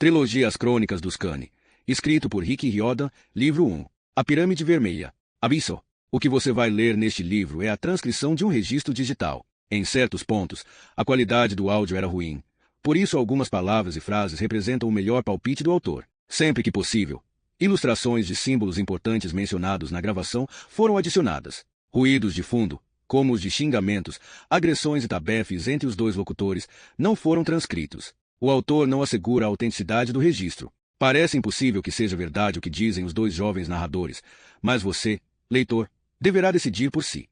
Trilogia As Crônicas dos Kane. Escrito por Rick Riordan, livro 1. A Pirâmide Vermelha. Aviso. O que você vai ler neste livro é a transcrição de um registro digital. Em certos pontos, a qualidade do áudio era ruim. Por isso, algumas palavras e frases representam o melhor palpite do autor. Sempre que possível, ilustrações de símbolos importantes mencionados na gravação foram adicionadas. Ruídos de fundo, como os de xingamentos, agressões e tabefes entre os dois locutores, não foram transcritos. O autor não assegura a autenticidade do registro. Parece impossível que seja verdade o que dizem os dois jovens narradores, mas você, leitor, deverá decidir por si.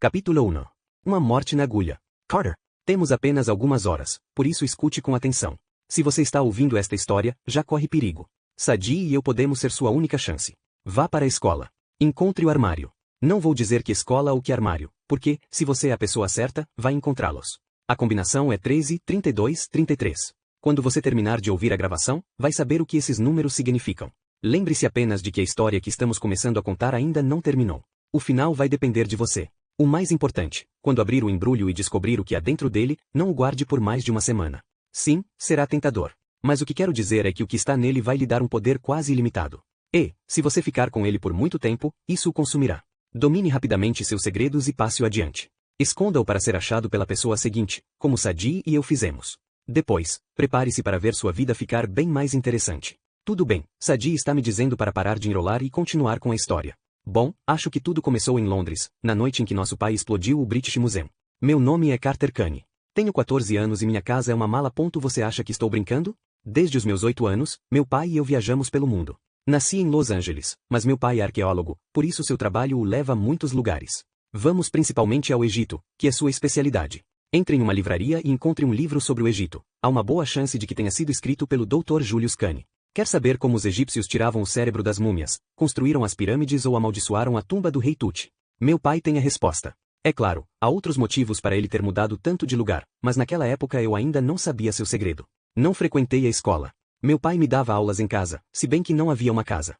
Capítulo 1. Uma morte na agulha. Carter. Temos apenas algumas horas, por isso escute com atenção. Se você está ouvindo esta história, já corre perigo. Sadie e eu podemos ser sua única chance. Vá para a escola. Encontre o armário. Não vou dizer que escola ou que armário, porque, se você é a pessoa certa, vai encontrá-los. A combinação é 13, 32, 33. Quando você terminar de ouvir a gravação, vai saber o que esses números significam. Lembre-se apenas de que a história que estamos começando a contar ainda não terminou. O final vai depender de você. O mais importante, quando abrir o embrulho e descobrir o que há dentro dele, não o guarde por mais de uma semana. Sim, será tentador. Mas o que quero dizer é que o que está nele vai lhe dar um poder quase ilimitado. E, se você ficar com ele por muito tempo, isso o consumirá. Domine rapidamente seus segredos e passe-o adiante. Esconda-o para ser achado pela pessoa seguinte, como Sadie e eu fizemos. Depois, prepare-se para ver sua vida ficar bem mais interessante. Tudo bem, Sadie está me dizendo para parar de enrolar e continuar com a história. Bom, acho que tudo começou em Londres, na noite em que nosso pai explodiu o British Museum. Meu nome é Carter Kane. Tenho 14 anos e minha casa é uma mala. Você acha que estou brincando? Desde os meus 8 anos, meu pai e eu viajamos pelo mundo. Nasci em Los Angeles, mas meu pai é arqueólogo, por isso seu trabalho o leva a muitos lugares. Vamos principalmente ao Egito, que é sua especialidade. Entre em uma livraria e encontre um livro sobre o Egito. Há uma boa chance de que tenha sido escrito pelo Dr. Julius Kane. Quer saber como os egípcios tiravam o cérebro das múmias, construíram as pirâmides ou amaldiçoaram a tumba do rei Tut? Meu pai tem a resposta. É claro, há outros motivos para ele ter mudado tanto de lugar, mas naquela época eu ainda não sabia seu segredo. Não frequentei a escola. Meu pai me dava aulas em casa, se bem que não havia uma casa.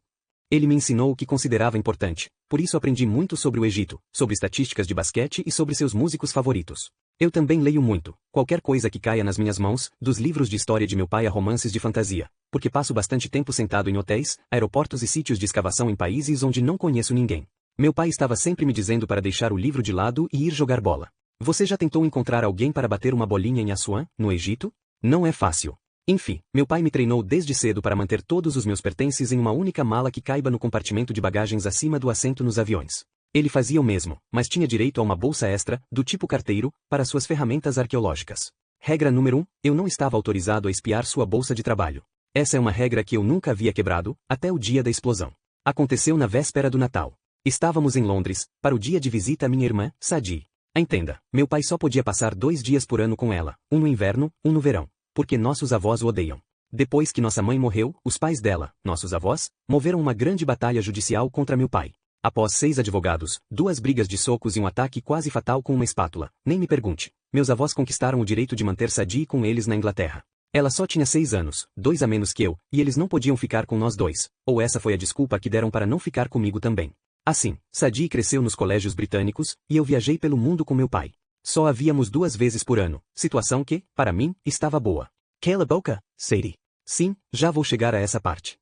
Ele me ensinou o que considerava importante, por isso aprendi muito sobre o Egito, sobre estatísticas de basquete e sobre seus músicos favoritos. Eu também leio muito, qualquer coisa que caia nas minhas mãos, dos livros de história de meu pai a romances de fantasia, porque passo bastante tempo sentado em hotéis, aeroportos e sítios de escavação em países onde não conheço ninguém. Meu pai estava sempre me dizendo para deixar o livro de lado e ir jogar bola. Você já tentou encontrar alguém para bater uma bolinha em Assuã, no Egito? Não é fácil. Enfim, meu pai me treinou desde cedo para manter todos os meus pertences em uma única mala que caiba no compartimento de bagagens acima do assento nos aviões. Ele fazia o mesmo, mas tinha direito a uma bolsa extra, do tipo carteiro, para suas ferramentas arqueológicas. Regra número 1, eu não estava autorizado a espiar sua bolsa de trabalho. Essa é uma regra que eu nunca havia quebrado, até o dia da explosão. Aconteceu na véspera do Natal. Estávamos em Londres, para o dia de visita à minha irmã, Sadie. Entenda, meu pai só podia passar 2 dias por ano com ela, um no inverno, um no verão, porque nossos avós o odeiam. Depois que nossa mãe morreu, os pais dela, nossos avós, moveram uma grande batalha judicial contra meu pai. Após 6 advogados, 2 brigas de socos e um ataque quase fatal com uma espátula, nem me pergunte, meus avós conquistaram o direito de manter Sadie com eles na Inglaterra. Ela só tinha 6 anos, 2 a menos que eu, e eles não podiam ficar com nós dois, ou essa foi a desculpa que deram para não ficar comigo também. Assim, Sadie cresceu nos colégios britânicos, e eu viajei pelo mundo com meu pai. Só havíamos 2 vezes por ano, situação que, para mim, estava boa. Cala a boca, Sadie. Sim, já vou chegar a essa parte.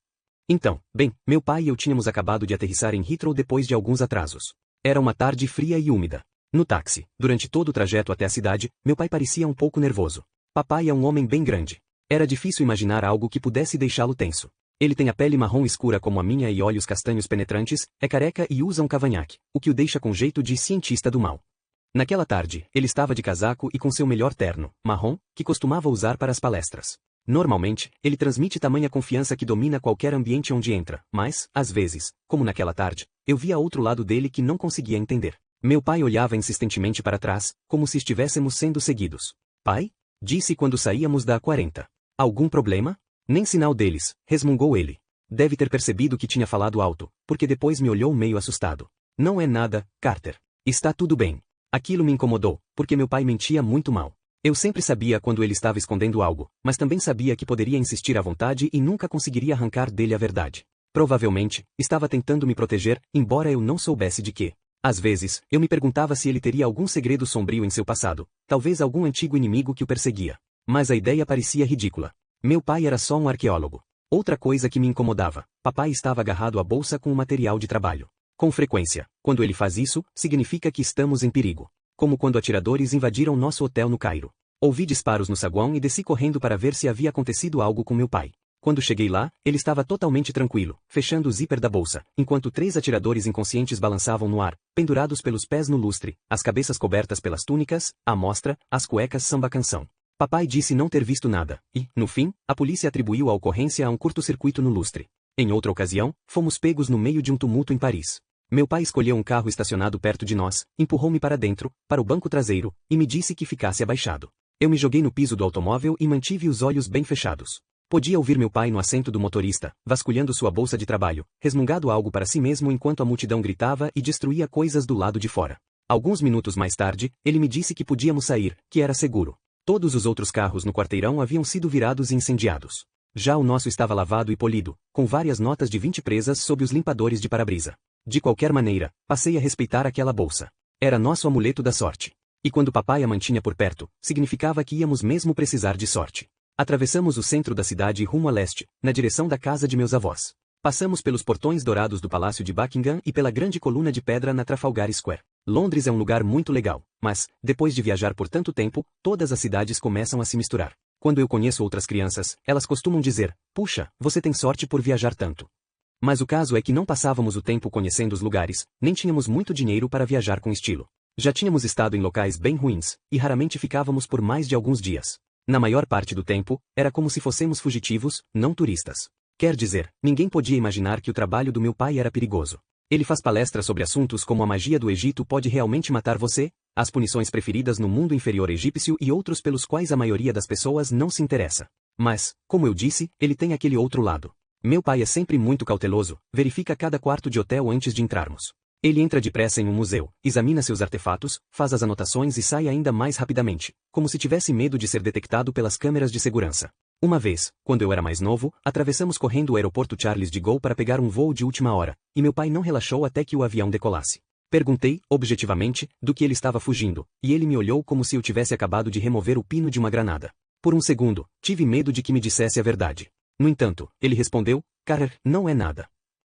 Então, bem, meu pai e eu tínhamos acabado de aterrissar em Heathrow depois de alguns atrasos. Era uma tarde fria e úmida. No táxi, durante todo o trajeto até a cidade, meu pai parecia um pouco nervoso. Papai é um homem bem grande. Era difícil imaginar algo que pudesse deixá-lo tenso. Ele tem a pele marrom escura como a minha e olhos castanhos penetrantes, é careca e usa um cavanhaque, o que o deixa com jeito de cientista do mal. Naquela tarde, ele estava de casaco e com seu melhor terno, marrom, que costumava usar para as palestras. Normalmente, ele transmite tamanha confiança que domina qualquer ambiente onde entra, mas, às vezes, como naquela tarde, eu via outro lado dele que não conseguia entender. Meu pai olhava insistentemente para trás, como se estivéssemos sendo seguidos. Pai? Disse quando saíamos da A40. Algum problema? Nem sinal deles, resmungou ele. Deve ter percebido que tinha falado alto, porque depois me olhou meio assustado. Não é nada, Carter. Está tudo bem. Aquilo me incomodou, porque meu pai mentia muito mal. Eu sempre sabia quando ele estava escondendo algo, mas também sabia que poderia insistir à vontade e nunca conseguiria arrancar dele a verdade. Provavelmente, estava tentando me proteger, embora eu não soubesse de quê. Às vezes, eu me perguntava se ele teria algum segredo sombrio em seu passado, talvez algum antigo inimigo que o perseguia. Mas a ideia parecia ridícula. Meu pai era só um arqueólogo. Outra coisa que me incomodava, papai estava agarrado à bolsa com o material de trabalho. Com frequência, quando ele faz isso, significa que estamos em perigo. Como quando atiradores invadiram nosso hotel no Cairo. Ouvi disparos no saguão e desci correndo para ver se havia acontecido algo com meu pai. Quando cheguei lá, ele estava totalmente tranquilo, fechando o zíper da bolsa, enquanto 3 atiradores inconscientes balançavam no ar, pendurados pelos pés no lustre, as cabeças cobertas pelas túnicas, à mostra, as cuecas samba-canção. Papai disse não ter visto nada, e, no fim, a polícia atribuiu a ocorrência a um curto-circuito no lustre. Em outra ocasião, fomos pegos no meio de um tumulto em Paris. Meu pai escolheu um carro estacionado perto de nós, empurrou-me para dentro, para o banco traseiro, e me disse que ficasse abaixado. Eu me joguei no piso do automóvel e mantive os olhos bem fechados. Podia ouvir meu pai no assento do motorista, vasculhando sua bolsa de trabalho, resmungando algo para si mesmo enquanto a multidão gritava e destruía coisas do lado de fora. Alguns minutos mais tarde, ele me disse que podíamos sair, que era seguro. Todos os outros carros no quarteirão haviam sido virados e incendiados. Já o nosso estava lavado e polido, com várias notas de 20 presas sob os limpadores de para-brisa. De qualquer maneira, passei a respeitar aquela bolsa. Era nosso amuleto da sorte. E quando papai a mantinha por perto, significava que íamos mesmo precisar de sorte. Atravessamos o centro da cidade rumo a leste, na direção da casa de meus avós. Passamos pelos portões dourados do Palácio de Buckingham e pela grande coluna de pedra na Trafalgar Square. Londres é um lugar muito legal, mas, depois de viajar por tanto tempo, todas as cidades começam a se misturar. Quando eu conheço outras crianças, elas costumam dizer, puxa, você tem sorte por viajar tanto. Mas o caso é que não passávamos o tempo conhecendo os lugares, nem tínhamos muito dinheiro para viajar com estilo. Já tínhamos estado em locais bem ruins, e raramente ficávamos por mais de alguns dias. Na maior parte do tempo, era como se fossemos fugitivos, não turistas. Quer dizer, ninguém podia imaginar que o trabalho do meu pai era perigoso. Ele faz palestras sobre assuntos como a magia do Egito pode realmente matar você, as punições preferidas no mundo inferior egípcio e outros pelos quais a maioria das pessoas não se interessa. Mas, como eu disse, ele tem aquele outro lado. Meu pai é sempre muito cauteloso, verifica cada quarto de hotel antes de entrarmos. Ele entra depressa em um museu, examina seus artefatos, faz as anotações e sai ainda mais rapidamente, como se tivesse medo de ser detectado pelas câmeras de segurança. Uma vez, quando eu era mais novo, atravessamos correndo o aeroporto Charles de Gaulle para pegar um voo de última hora, e meu pai não relaxou até que o avião decolasse. Perguntei, objetivamente, do que ele estava fugindo, e ele me olhou como se eu tivesse acabado de remover o pino de uma granada. Por um segundo, tive medo de que me dissesse a verdade. No entanto, ele respondeu, Carter, não é nada.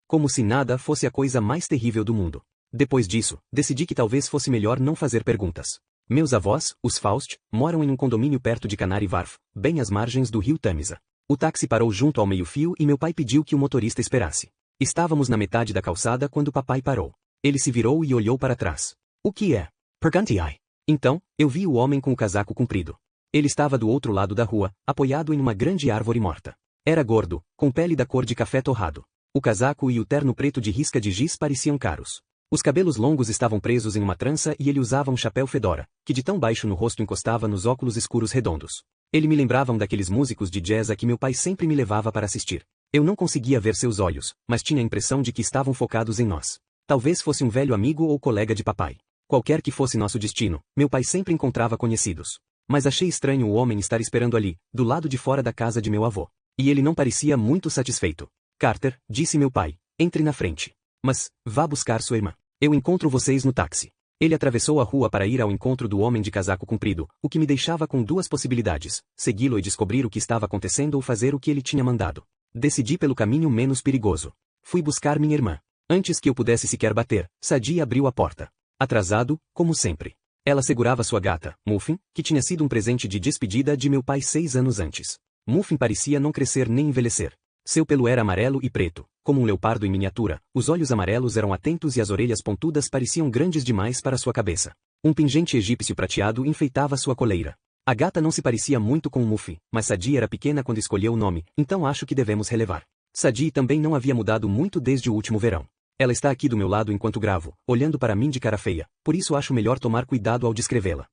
Como se nada fosse a coisa mais terrível do mundo. Depois disso, decidi que talvez fosse melhor não fazer perguntas. Meus avós, os Faust, moram em um condomínio perto de Canary Wharf, bem às margens do rio Tamisa. O táxi parou junto ao meio-fio e meu pai pediu que o motorista esperasse. Estávamos na metade da calçada quando papai parou. Ele se virou e olhou para trás. O que é? Perguntei. Então, eu vi o homem com o casaco comprido. Ele estava do outro lado da rua, apoiado em uma grande árvore morta. Era gordo, com pele da cor de café torrado. O casaco e o terno preto de risca de giz pareciam caros. Os cabelos longos estavam presos em uma trança e ele usava um chapéu fedora, que de tão baixo no rosto encostava nos óculos escuros redondos. Ele me lembrava daqueles músicos de jazz a que meu pai sempre me levava para assistir. Eu não conseguia ver seus olhos, mas tinha a impressão de que estavam focados em nós. Talvez fosse um velho amigo ou colega de papai. Qualquer que fosse nosso destino, meu pai sempre encontrava conhecidos. Mas achei estranho o homem estar esperando ali, do lado de fora da casa de meu avô. E ele não parecia muito satisfeito. Carter, disse meu pai, entre na frente. Mas, vá buscar sua irmã. Eu encontro vocês no táxi. Ele atravessou a rua para ir ao encontro do homem de casaco comprido, o que me deixava com duas possibilidades, segui-lo e descobrir o que estava acontecendo ou fazer o que ele tinha mandado. Decidi pelo caminho menos perigoso. Fui buscar minha irmã. Antes que eu pudesse sequer bater, Sadie abriu a porta. Atrasado, como sempre. Ela segurava sua gata, Muffin, que tinha sido um presente de despedida de meu pai 6 anos antes. Muffin parecia não crescer nem envelhecer. Seu pelo era amarelo e preto, como um leopardo em miniatura, os olhos amarelos eram atentos e as orelhas pontudas pareciam grandes demais para sua cabeça. Um pingente egípcio prateado enfeitava sua coleira. A gata não se parecia muito com Muffin, mas Sadie era pequena quando escolheu o nome, então acho que devemos relevar. Sadie também não havia mudado muito desde o último verão. Ela está aqui do meu lado enquanto gravo, olhando para mim de cara feia, por isso acho melhor tomar cuidado ao descrevê-la.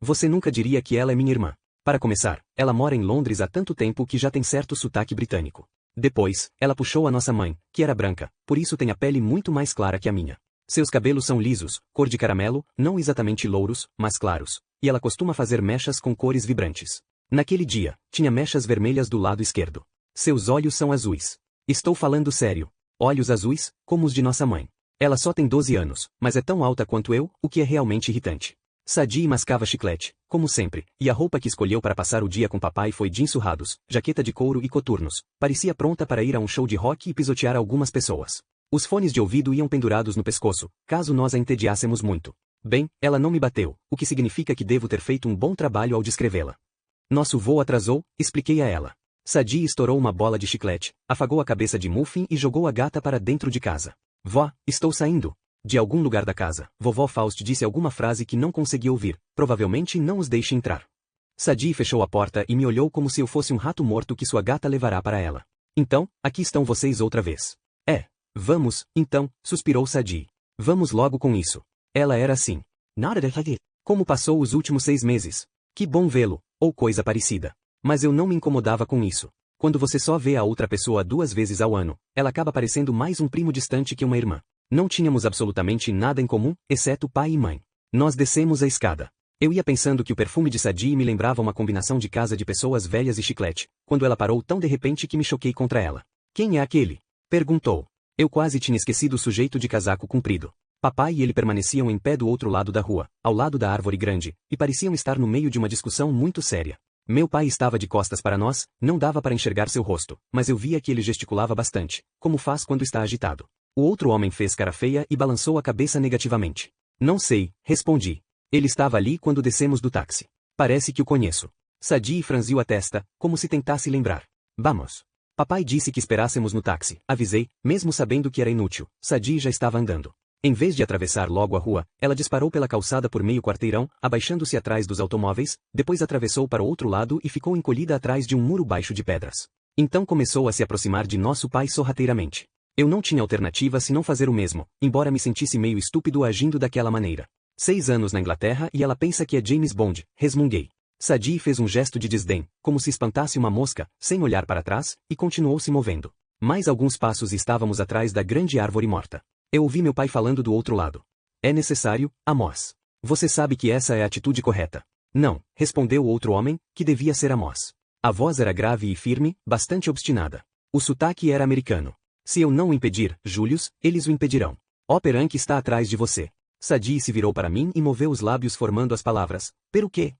Você nunca diria que ela é minha irmã. Para começar, ela mora em Londres há tanto tempo que já tem certo sotaque britânico. Depois, ela puxou a nossa mãe, que era branca, por isso tem a pele muito mais clara que a minha. Seus cabelos são lisos, cor de caramelo, não exatamente louros, mas claros, e ela costuma fazer mechas com cores vibrantes. Naquele dia, tinha mechas vermelhas do lado esquerdo. Seus olhos são azuis. Estou falando sério. Olhos azuis, como os de nossa mãe. Ela só tem 12 anos, mas é tão alta quanto eu, o que é realmente irritante. Sadie mascava chiclete, como sempre, e a roupa que escolheu para passar o dia com papai foi jeans surrados, jaqueta de couro e coturnos. Parecia pronta para ir a um show de rock e pisotear algumas pessoas. Os fones de ouvido iam pendurados no pescoço, caso nós a entediássemos muito. Bem, ela não me bateu, o que significa que devo ter feito um bom trabalho ao descrevê-la. Nosso voo atrasou, expliquei a ela. Sadie estourou uma bola de chiclete, afagou a cabeça de Muffin e jogou a gata para dentro de casa. Vó, estou saindo. De algum lugar da casa, vovó Faust disse alguma frase que não consegui ouvir, provavelmente não os deixe entrar. Sadie fechou a porta e me olhou como se eu fosse um rato morto que sua gata levará para ela. Então, aqui estão vocês outra vez. Vamos, então, suspirou Sadie. Vamos logo com isso. Ela era assim. Nada de como passou os últimos 6 meses. Que bom vê-lo, ou coisa parecida. Mas eu não me incomodava com isso. Quando você só vê a outra pessoa 2 vezes ao ano, ela acaba parecendo mais um primo distante que uma irmã. Não tínhamos absolutamente nada em comum, exceto pai e mãe. Nós descemos a escada. Eu ia pensando que o perfume de Sadie me lembrava uma combinação de casa de pessoas velhas e chiclete, quando ela parou tão de repente que me choquei contra ela. Quem é aquele? Perguntou. Eu quase tinha esquecido o sujeito de casaco comprido. Papai e ele permaneciam em pé do outro lado da rua, ao lado da árvore grande, e pareciam estar no meio de uma discussão muito séria. Meu pai estava de costas para nós, não dava para enxergar seu rosto, mas eu via que ele gesticulava bastante, como faz quando está agitado. O outro homem fez cara feia e balançou a cabeça negativamente. Não sei, respondi. Ele estava ali quando descemos do táxi. Parece que o conheço. Sadie franziu a testa, como se tentasse lembrar. Vamos. Papai disse que esperássemos no táxi, avisei, mesmo sabendo que era inútil. Sadie já estava andando. Em vez de atravessar logo a rua, ela disparou pela calçada por meio quarteirão, abaixando-se atrás dos automóveis, depois atravessou para o outro lado e ficou encolhida atrás de um muro baixo de pedras. Então começou a se aproximar de nosso pai sorrateiramente. Eu não tinha alternativa senão fazer o mesmo, embora me sentisse meio estúpido agindo daquela maneira. 6 anos na Inglaterra e ela pensa que é James Bond, resmunguei. Sadie fez um gesto de desdém, como se espantasse uma mosca, sem olhar para trás, e continuou se movendo. Mais alguns passos e estávamos atrás da grande árvore morta. Eu ouvi meu pai falando do outro lado. É necessário, Amos. Você sabe que essa é a atitude correta. Não, respondeu o outro homem, que devia ser Amos. A voz era grave e firme, bastante obstinada. O sotaque era americano. Se eu não o impedir, Julius, eles o impedirão. Operanque está atrás de você. Sadie se virou para mim e moveu os lábios formando as palavras. Pero quê?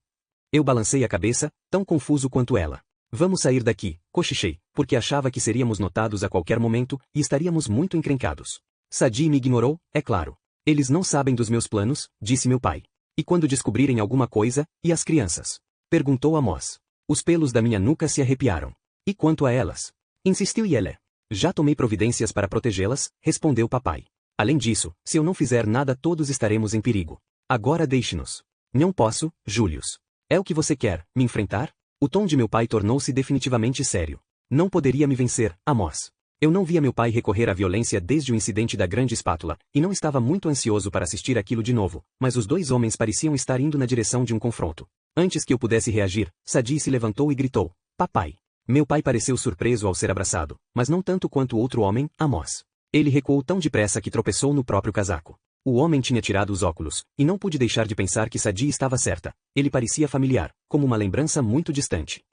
Eu balancei a cabeça, tão confuso quanto ela. Vamos sair daqui, cochichei, porque achava que seríamos notados a qualquer momento, e estaríamos muito encrencados. Sadie me ignorou, é claro. Eles não sabem dos meus planos, disse meu pai. E quando descobrirem alguma coisa, e as crianças? Perguntou Amos. Os pelos da minha nuca se arrepiaram. E quanto a elas? Insistiu ele. Já tomei providências para protegê-las, respondeu papai. Além disso, se eu não fizer nada todos estaremos em perigo. Agora deixe-nos. Não posso, Julius. É o que você quer, me enfrentar? O tom de meu pai tornou-se definitivamente sério. Não poderia me vencer, Amos. Eu não via meu pai recorrer à violência desde o incidente da grande espátula, e não estava muito ansioso para assistir aquilo de novo, mas os 2 homens pareciam estar indo na direção de um confronto. Antes que eu pudesse reagir, Sadie se levantou e gritou, papai. Meu pai pareceu surpreso ao ser abraçado, mas não tanto quanto o outro homem, Amos. Ele recuou tão depressa que tropeçou no próprio casaco. O homem tinha tirado os óculos, e não pude deixar de pensar que Sadie estava certa. Ele parecia familiar, como uma lembrança muito distante.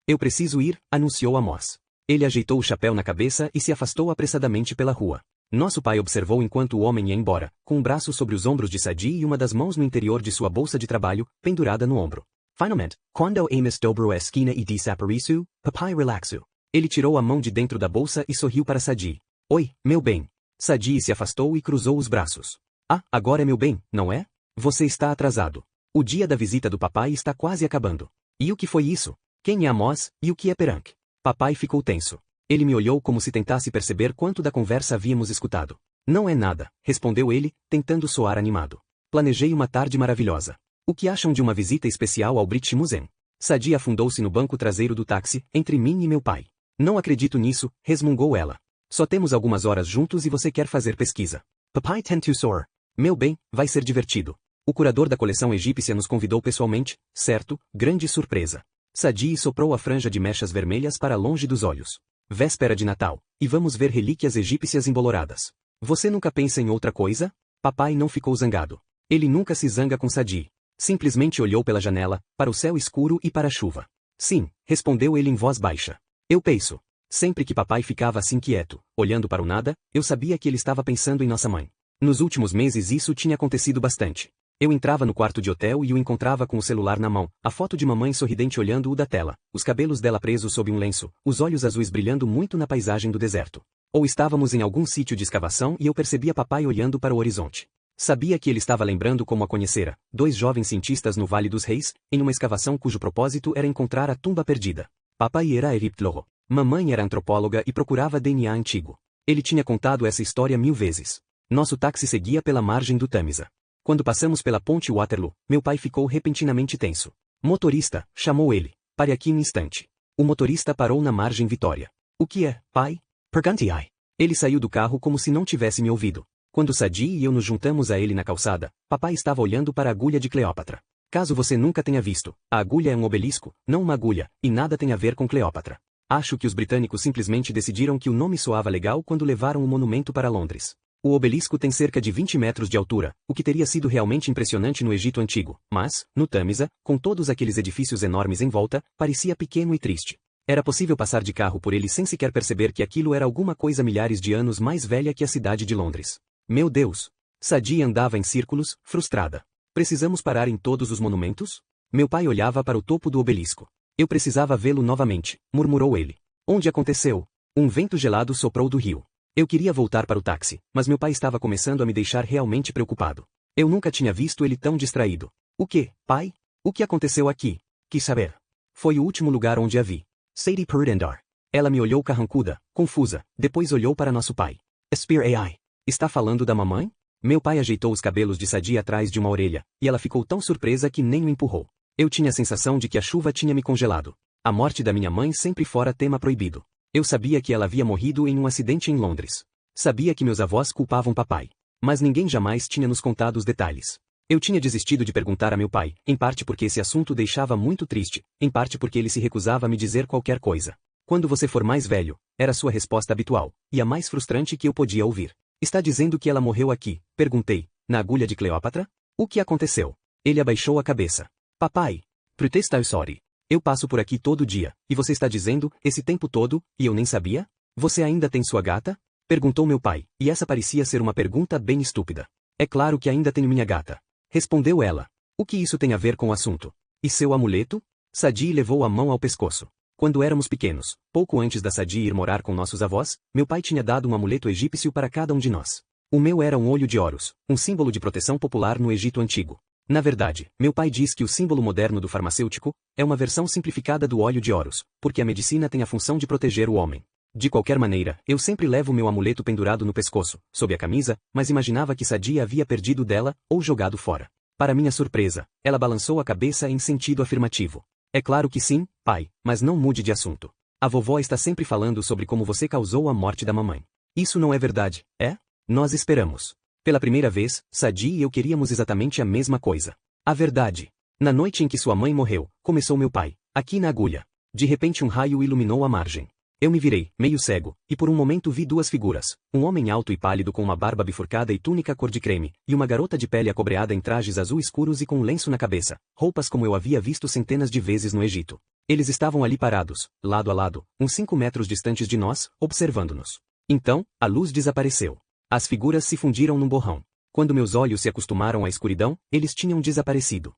Eu preciso ir, anunciou Amos. Ele ajeitou o chapéu na cabeça e se afastou apressadamente pela rua. Nosso pai observou enquanto o homem ia embora, com um braço sobre os ombros de Sadie e uma das mãos no interior de sua bolsa de trabalho, pendurada no ombro. Finalmente, quando Amos dobrou a esquina e desapareceu, papai relaxou. Ele tirou a mão de dentro da bolsa e sorriu para Sadie. Oi, meu bem. Sadie se afastou e cruzou os braços. Ah, agora é meu bem, não é? Você está atrasado. O dia da visita do papai está quase acabando. E o que foi isso? Quem é Amos, e o que é Perank? Papai ficou tenso. Ele me olhou como se tentasse perceber quanto da conversa havíamos escutado. Não é nada, respondeu ele, tentando soar animado. Planejei uma tarde maravilhosa. O que acham de uma visita especial ao British Museum? Sadie afundou-se no banco traseiro do táxi, entre mim e meu pai. Não acredito nisso, resmungou ela. Só temos algumas horas juntos e você quer fazer pesquisa. Papai tend to soar. Meu bem, vai ser divertido. O curador da coleção egípcia nos convidou pessoalmente, certo, grande surpresa. Sadie soprou a franja de mechas vermelhas para longe dos olhos. Véspera de Natal, e vamos ver relíquias egípcias emboloradas. Você nunca pensa em outra coisa? Papai não ficou zangado. Ele nunca se zanga com Sadie. Simplesmente olhou pela janela, para o céu escuro e para a chuva. Sim, respondeu ele em voz baixa. Eu penso. Sempre que papai ficava assim quieto, olhando para o nada, eu sabia que ele estava pensando em nossa mãe. Nos últimos meses isso tinha acontecido bastante. Eu entrava no quarto de hotel e o encontrava com o celular na mão, a foto de mamãe sorridente olhando-o da tela, os cabelos dela presos sob um lenço, os olhos azuis brilhando muito na paisagem do deserto. Ou estávamos em algum sítio de escavação e eu percebia papai olhando para o horizonte. Sabia que ele estava lembrando como a conhecera, 2 jovens cientistas no Vale dos Reis, em uma escavação cujo propósito era encontrar a tumba perdida. Papai era egiptólogo. Mamãe era antropóloga e procurava DNA antigo. Ele tinha contado essa história 1000 vezes. Nosso táxi seguia pela margem do Tâmisa. Quando passamos pela ponte Waterloo, meu pai ficou repentinamente tenso. Motorista, chamou ele. Pare aqui um instante. O motorista parou na margem Vitória. O que é, pai? Perguntei. Ele saiu do carro como se não tivesse me ouvido. Quando Sadie e eu nos juntamos a ele na calçada, papai estava olhando para a agulha de Cleópatra. Caso você nunca tenha visto, a agulha é um obelisco, não uma agulha, e nada tem a ver com Cleópatra. Acho que os britânicos simplesmente decidiram que o nome soava legal quando levaram o monumento para Londres. O obelisco tem cerca de 20 metros de altura, o que teria sido realmente impressionante no Egito Antigo, mas, no Tâmisa, com todos aqueles edifícios enormes em volta, parecia pequeno e triste. Era possível passar de carro por ele sem sequer perceber que aquilo era alguma coisa milhares de anos mais velha que a cidade de Londres. Meu Deus! Sadie andava em círculos, frustrada. Precisamos parar em todos os monumentos? Meu pai olhava para o topo do obelisco. Eu precisava vê-lo novamente, murmurou ele. Onde aconteceu? Um vento gelado soprou do rio. Eu queria voltar para o táxi, mas meu pai estava começando a me deixar realmente preocupado. Eu nunca tinha visto ele tão distraído. O que, pai? O que aconteceu aqui? Quis saber. Foi o último lugar onde a vi. Sadie Purdendar. Ela me olhou carrancuda, confusa, depois olhou para nosso pai. Spear AI. Está falando da mamãe? Meu pai ajeitou os cabelos de Sadie atrás de uma orelha, e ela ficou tão surpresa que nem o empurrou. Eu tinha a sensação de que a chuva tinha me congelado. A morte da minha mãe sempre fora tema proibido. Eu sabia que ela havia morrido em um acidente em Londres. Sabia que meus avós culpavam papai. Mas ninguém jamais tinha nos contado os detalhes. Eu tinha desistido de perguntar a meu pai, em parte porque esse assunto deixava muito triste, em parte porque ele se recusava a me dizer qualquer coisa. Quando você for mais velho, era sua resposta habitual, e a mais frustrante que eu podia ouvir. Está dizendo que ela morreu aqui? Perguntei, na agulha de Cleópatra? O que aconteceu? Ele abaixou a cabeça. Papai. Protestar sorry. Eu passo por aqui todo dia, e você está dizendo, esse tempo todo, e eu nem sabia? Você ainda tem sua gata? Perguntou meu pai, e essa parecia ser uma pergunta bem estúpida. É claro que ainda tenho minha gata. Respondeu ela. O que isso tem a ver com o assunto? E seu amuleto? Sadie levou a mão ao pescoço. Quando éramos pequenos, pouco antes da Sadie ir morar com nossos avós, meu pai tinha dado um amuleto egípcio para cada um de nós. O meu era um olho de Horus, um símbolo de proteção popular no Egito Antigo. Na verdade, meu pai diz que o símbolo moderno do farmacêutico é uma versão simplificada do óleo de Horus, porque a medicina tem a função de proteger o homem. De qualquer maneira, eu sempre levo meu amuleto pendurado no pescoço, sob a camisa, mas imaginava que Sadie havia perdido dela, ou jogado fora. Para minha surpresa, ela balançou a cabeça em sentido afirmativo. É claro que sim, pai, mas não mude de assunto. A vovó está sempre falando sobre como você causou a morte da mamãe. Isso não é verdade, é? Nós esperamos. Pela primeira vez, Sadie e eu queríamos exatamente a mesma coisa. A verdade. Na noite em que sua mãe morreu, começou meu pai, aqui na agulha. De repente um raio iluminou a margem. Eu me virei, meio cego, e por um momento vi 2 figuras, um homem alto e pálido com uma barba bifurcada e túnica cor de creme, e uma garota de pele acobreada em trajes azul escuros e com um lenço na cabeça, roupas como eu havia visto centenas de vezes no Egito. Eles estavam ali parados, lado a lado, uns 5 metros distantes de nós, observando-nos. Então, a luz desapareceu. As figuras se fundiram num borrão. Quando meus olhos se acostumaram à escuridão, eles tinham desaparecido.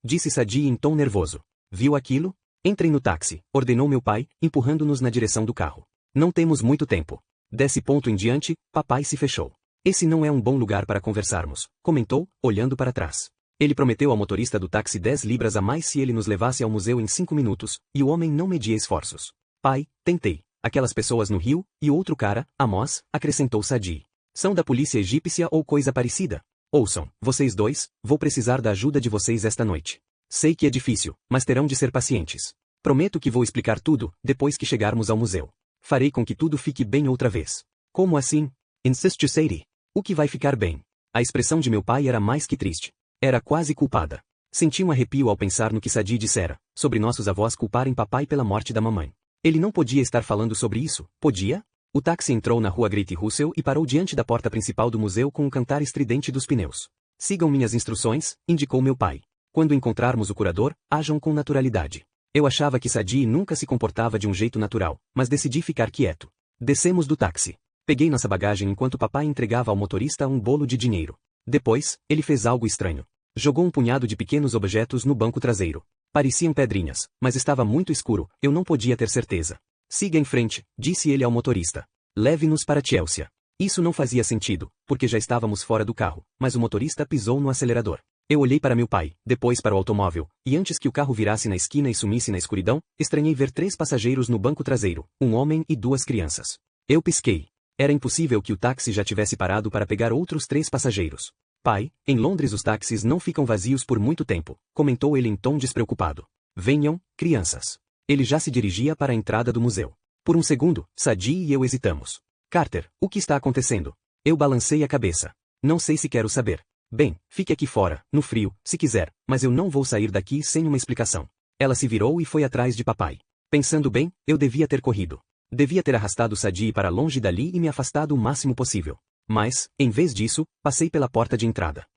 Disse Sadie em tom nervoso. Viu aquilo? Entrem no táxi, ordenou meu pai, empurrando-nos na direção do carro. Não temos muito tempo. Desse ponto em diante, papai se fechou. Esse não é um bom lugar para conversarmos, comentou, olhando para trás. Ele prometeu ao motorista do táxi 10 libras a mais se ele nos levasse ao museu em 5 minutos, e o homem não media esforços. Pai, tentei. Aquelas pessoas no rio, e outro cara, Amos, acrescentou Sadie. São da polícia egípcia ou coisa parecida? Ouçam, vocês dois, vou precisar da ajuda de vocês esta noite. Sei que é difícil, mas terão de ser pacientes. Prometo que vou explicar tudo, depois que chegarmos ao museu. Farei com que tudo fique bem outra vez. Como assim? Insiste Sadie. O que vai ficar bem? A expressão de meu pai era mais que triste. Era quase culpada. Senti um arrepio ao pensar no que Sadie dissera, sobre nossos avós culparem papai pela morte da mamãe. Ele não podia estar falando sobre isso, podia? O táxi entrou na rua Great Russell e parou diante da porta principal do museu com um cantar estridente dos pneus. Sigam minhas instruções, indicou meu pai. Quando encontrarmos o curador, ajam com naturalidade. Eu achava que Sadie nunca se comportava de um jeito natural, mas decidi ficar quieto. Descemos do táxi. Peguei nossa bagagem enquanto papai entregava ao motorista um bolo de dinheiro. Depois, ele fez algo estranho. Jogou um punhado de pequenos objetos no banco traseiro. Pareciam pedrinhas, mas estava muito escuro, eu não podia ter certeza. Siga em frente, disse ele ao motorista. Leve-nos para Chelsea. Isso não fazia sentido, porque já estávamos fora do carro, mas o motorista pisou no acelerador. Eu olhei para meu pai, depois para o automóvel, e antes que o carro virasse na esquina e sumisse na escuridão, estranhei ver 3 passageiros no banco traseiro, um homem e 2 crianças. Eu pisquei. Era impossível que o táxi já tivesse parado para pegar outros 3 passageiros. Pai, em Londres os táxis não ficam vazios por muito tempo, comentou ele em tom despreocupado. Venham, crianças. Ele já se dirigia para a entrada do museu. Por um segundo, Sadie e eu hesitamos. Carter, o que está acontecendo? Eu balancei a cabeça. Não sei se quero saber. Bem, fique aqui fora, no frio, se quiser, mas eu não vou sair daqui sem uma explicação. Ela se virou e foi atrás de papai. Pensando bem, eu devia ter corrido. Devia ter arrastado Sadie para longe dali e me afastado o máximo possível. Mas, em vez disso, passei pela porta de entrada.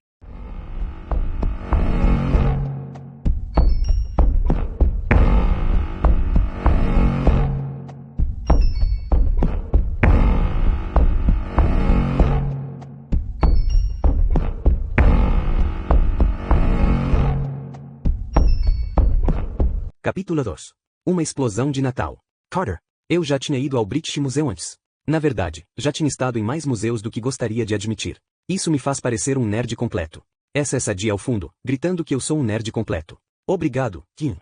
Capítulo 2. Uma explosão de Natal. Carter. Eu já tinha ido ao British Museum antes. Na verdade, já tinha estado em mais museus do que gostaria de admitir. Isso me faz parecer um nerd completo. Essa é Sadie ao fundo, gritando que eu sou um nerd completo. Obrigado, Kim.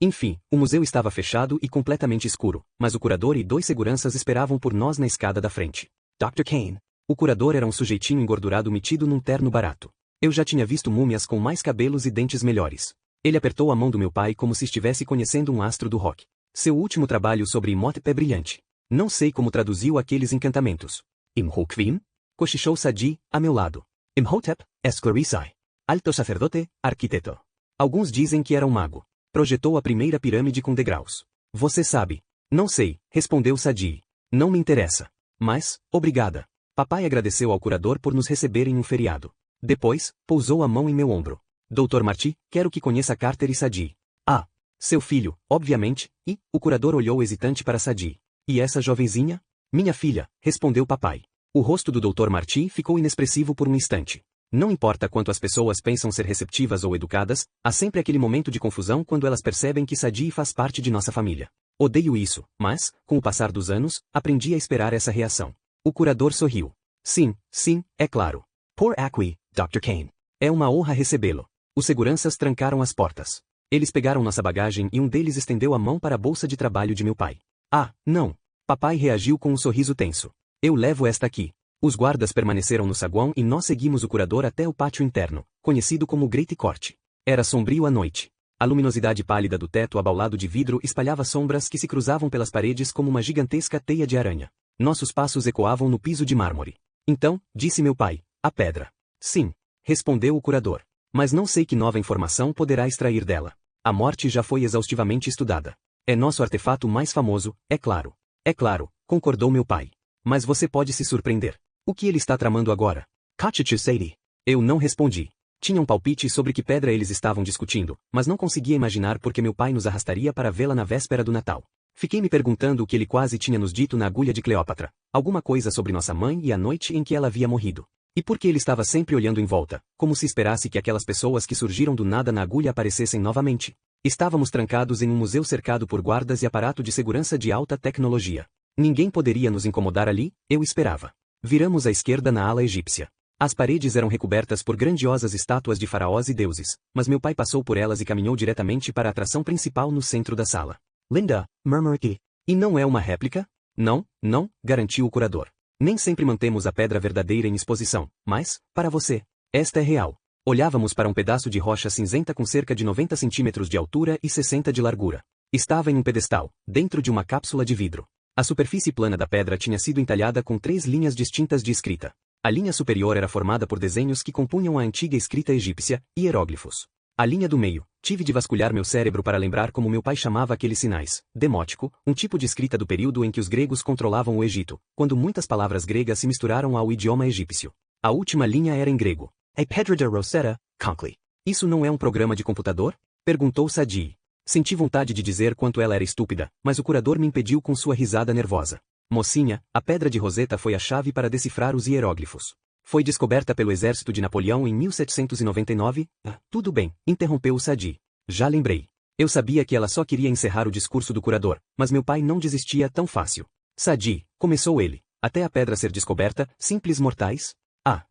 Enfim, o museu estava fechado e completamente escuro, mas o curador e 2 seguranças esperavam por nós na escada da frente. Dr. Kane. O curador era um sujeitinho engordurado metido num terno barato. Eu já tinha visto múmias com mais cabelos e dentes melhores. Ele apertou a mão do meu pai como se estivesse conhecendo um astro do rock. Seu último trabalho sobre Imhotep é brilhante. Não sei como traduziu aqueles encantamentos. Imhotep? Cochichou Sadie, a meu lado. Imhotep, esclarecei. Alto sacerdote, arquiteto. Alguns dizem que era um mago. Projetou a primeira pirâmide com degraus. Você sabe. Não sei, respondeu Sadie. Não me interessa. Mas, obrigada. Papai agradeceu ao curador por nos receber em um feriado. Depois, pousou a mão em meu ombro. Dr. Marty, quero que conheça Carter e Sadie. Ah, seu filho, obviamente, e, o curador olhou hesitante para Sadie. E essa jovenzinha? Minha filha, respondeu papai. O rosto do Dr. Marty ficou inexpressivo por um instante. Não importa quanto as pessoas pensam ser receptivas ou educadas, há sempre aquele momento de confusão quando elas percebem que Sadie faz parte de nossa família. Odeio isso, mas, com o passar dos anos, aprendi a esperar essa reação. O curador sorriu. Sim, é claro. Por aqui, Dr. Kane. É uma honra recebê-lo. Os seguranças trancaram as portas. Eles pegaram nossa bagagem e um deles estendeu a mão para a bolsa de trabalho de meu pai. Ah, não. Papai reagiu com um sorriso tenso. Eu levo esta aqui. Os guardas permaneceram no saguão e nós seguimos o curador até o pátio interno, conhecido como Great Court. Era sombrio à noite. A luminosidade pálida do teto abaulado de vidro espalhava sombras que se cruzavam pelas paredes como uma gigantesca teia de aranha. Nossos passos ecoavam no piso de mármore. Então, disse meu pai, a pedra. Sim, respondeu o curador. Mas não sei que nova informação poderá extrair dela. A morte já foi exaustivamente estudada. É nosso artefato mais famoso, é claro. É claro, concordou meu pai. Mas você pode se surpreender. O que ele está tramando agora? Kachichu Sadie. Eu não respondi. Tinha um palpite sobre que pedra eles estavam discutindo, mas não conseguia imaginar por que meu pai nos arrastaria para vê-la na véspera do Natal. Fiquei me perguntando o que ele quase tinha nos dito na agulha de Cleópatra. Alguma coisa sobre nossa mãe e a noite em que ela havia morrido. E por que ele estava sempre olhando em volta, como se esperasse que aquelas pessoas que surgiram do nada na agulha aparecessem novamente. Estávamos trancados em um museu cercado por guardas e aparato de segurança de alta tecnologia. Ninguém poderia nos incomodar ali, eu esperava. Viramos à esquerda na ala egípcia. As paredes eram recobertas por grandiosas estátuas de faraós e deuses, mas meu pai passou por elas e caminhou diretamente para a atração principal no centro da sala. Linda, murmurou. E não é uma réplica? Não, garantiu o curador. Nem sempre mantemos a pedra verdadeira em exposição, mas, para você, esta é real. Olhávamos para um pedaço de rocha cinzenta com cerca de 90 centímetros de altura e 60 de largura. Estava em um pedestal, dentro de uma cápsula de vidro. A superfície plana da pedra tinha sido entalhada com 3 linhas distintas de escrita. A linha superior era formada por desenhos que compunham a antiga escrita egípcia, hieróglifos. A linha do meio, Tive de vasculhar meu cérebro para lembrar como meu pai chamava aqueles sinais. Demótico, um tipo de escrita do período em que os gregos controlavam o Egito, quando muitas palavras gregas se misturaram ao idioma egípcio. A última linha era em grego. A Pedra de Rosetta, Conklin. Isso não é um programa de computador? Perguntou Sadie. Senti vontade de dizer quanto ela era estúpida, mas o curador me impediu com sua risada nervosa. Mocinha, a Pedra de Rosetta foi a chave para decifrar os hieróglifos. Foi descoberta pelo exército de Napoleão em 1799. Tudo bem, interrompeu Sadie. Já lembrei. Eu sabia que ela só queria encerrar o discurso do curador, mas meu pai não desistia tão fácil. Sadie, começou ele, até a pedra ser descoberta, simples mortais?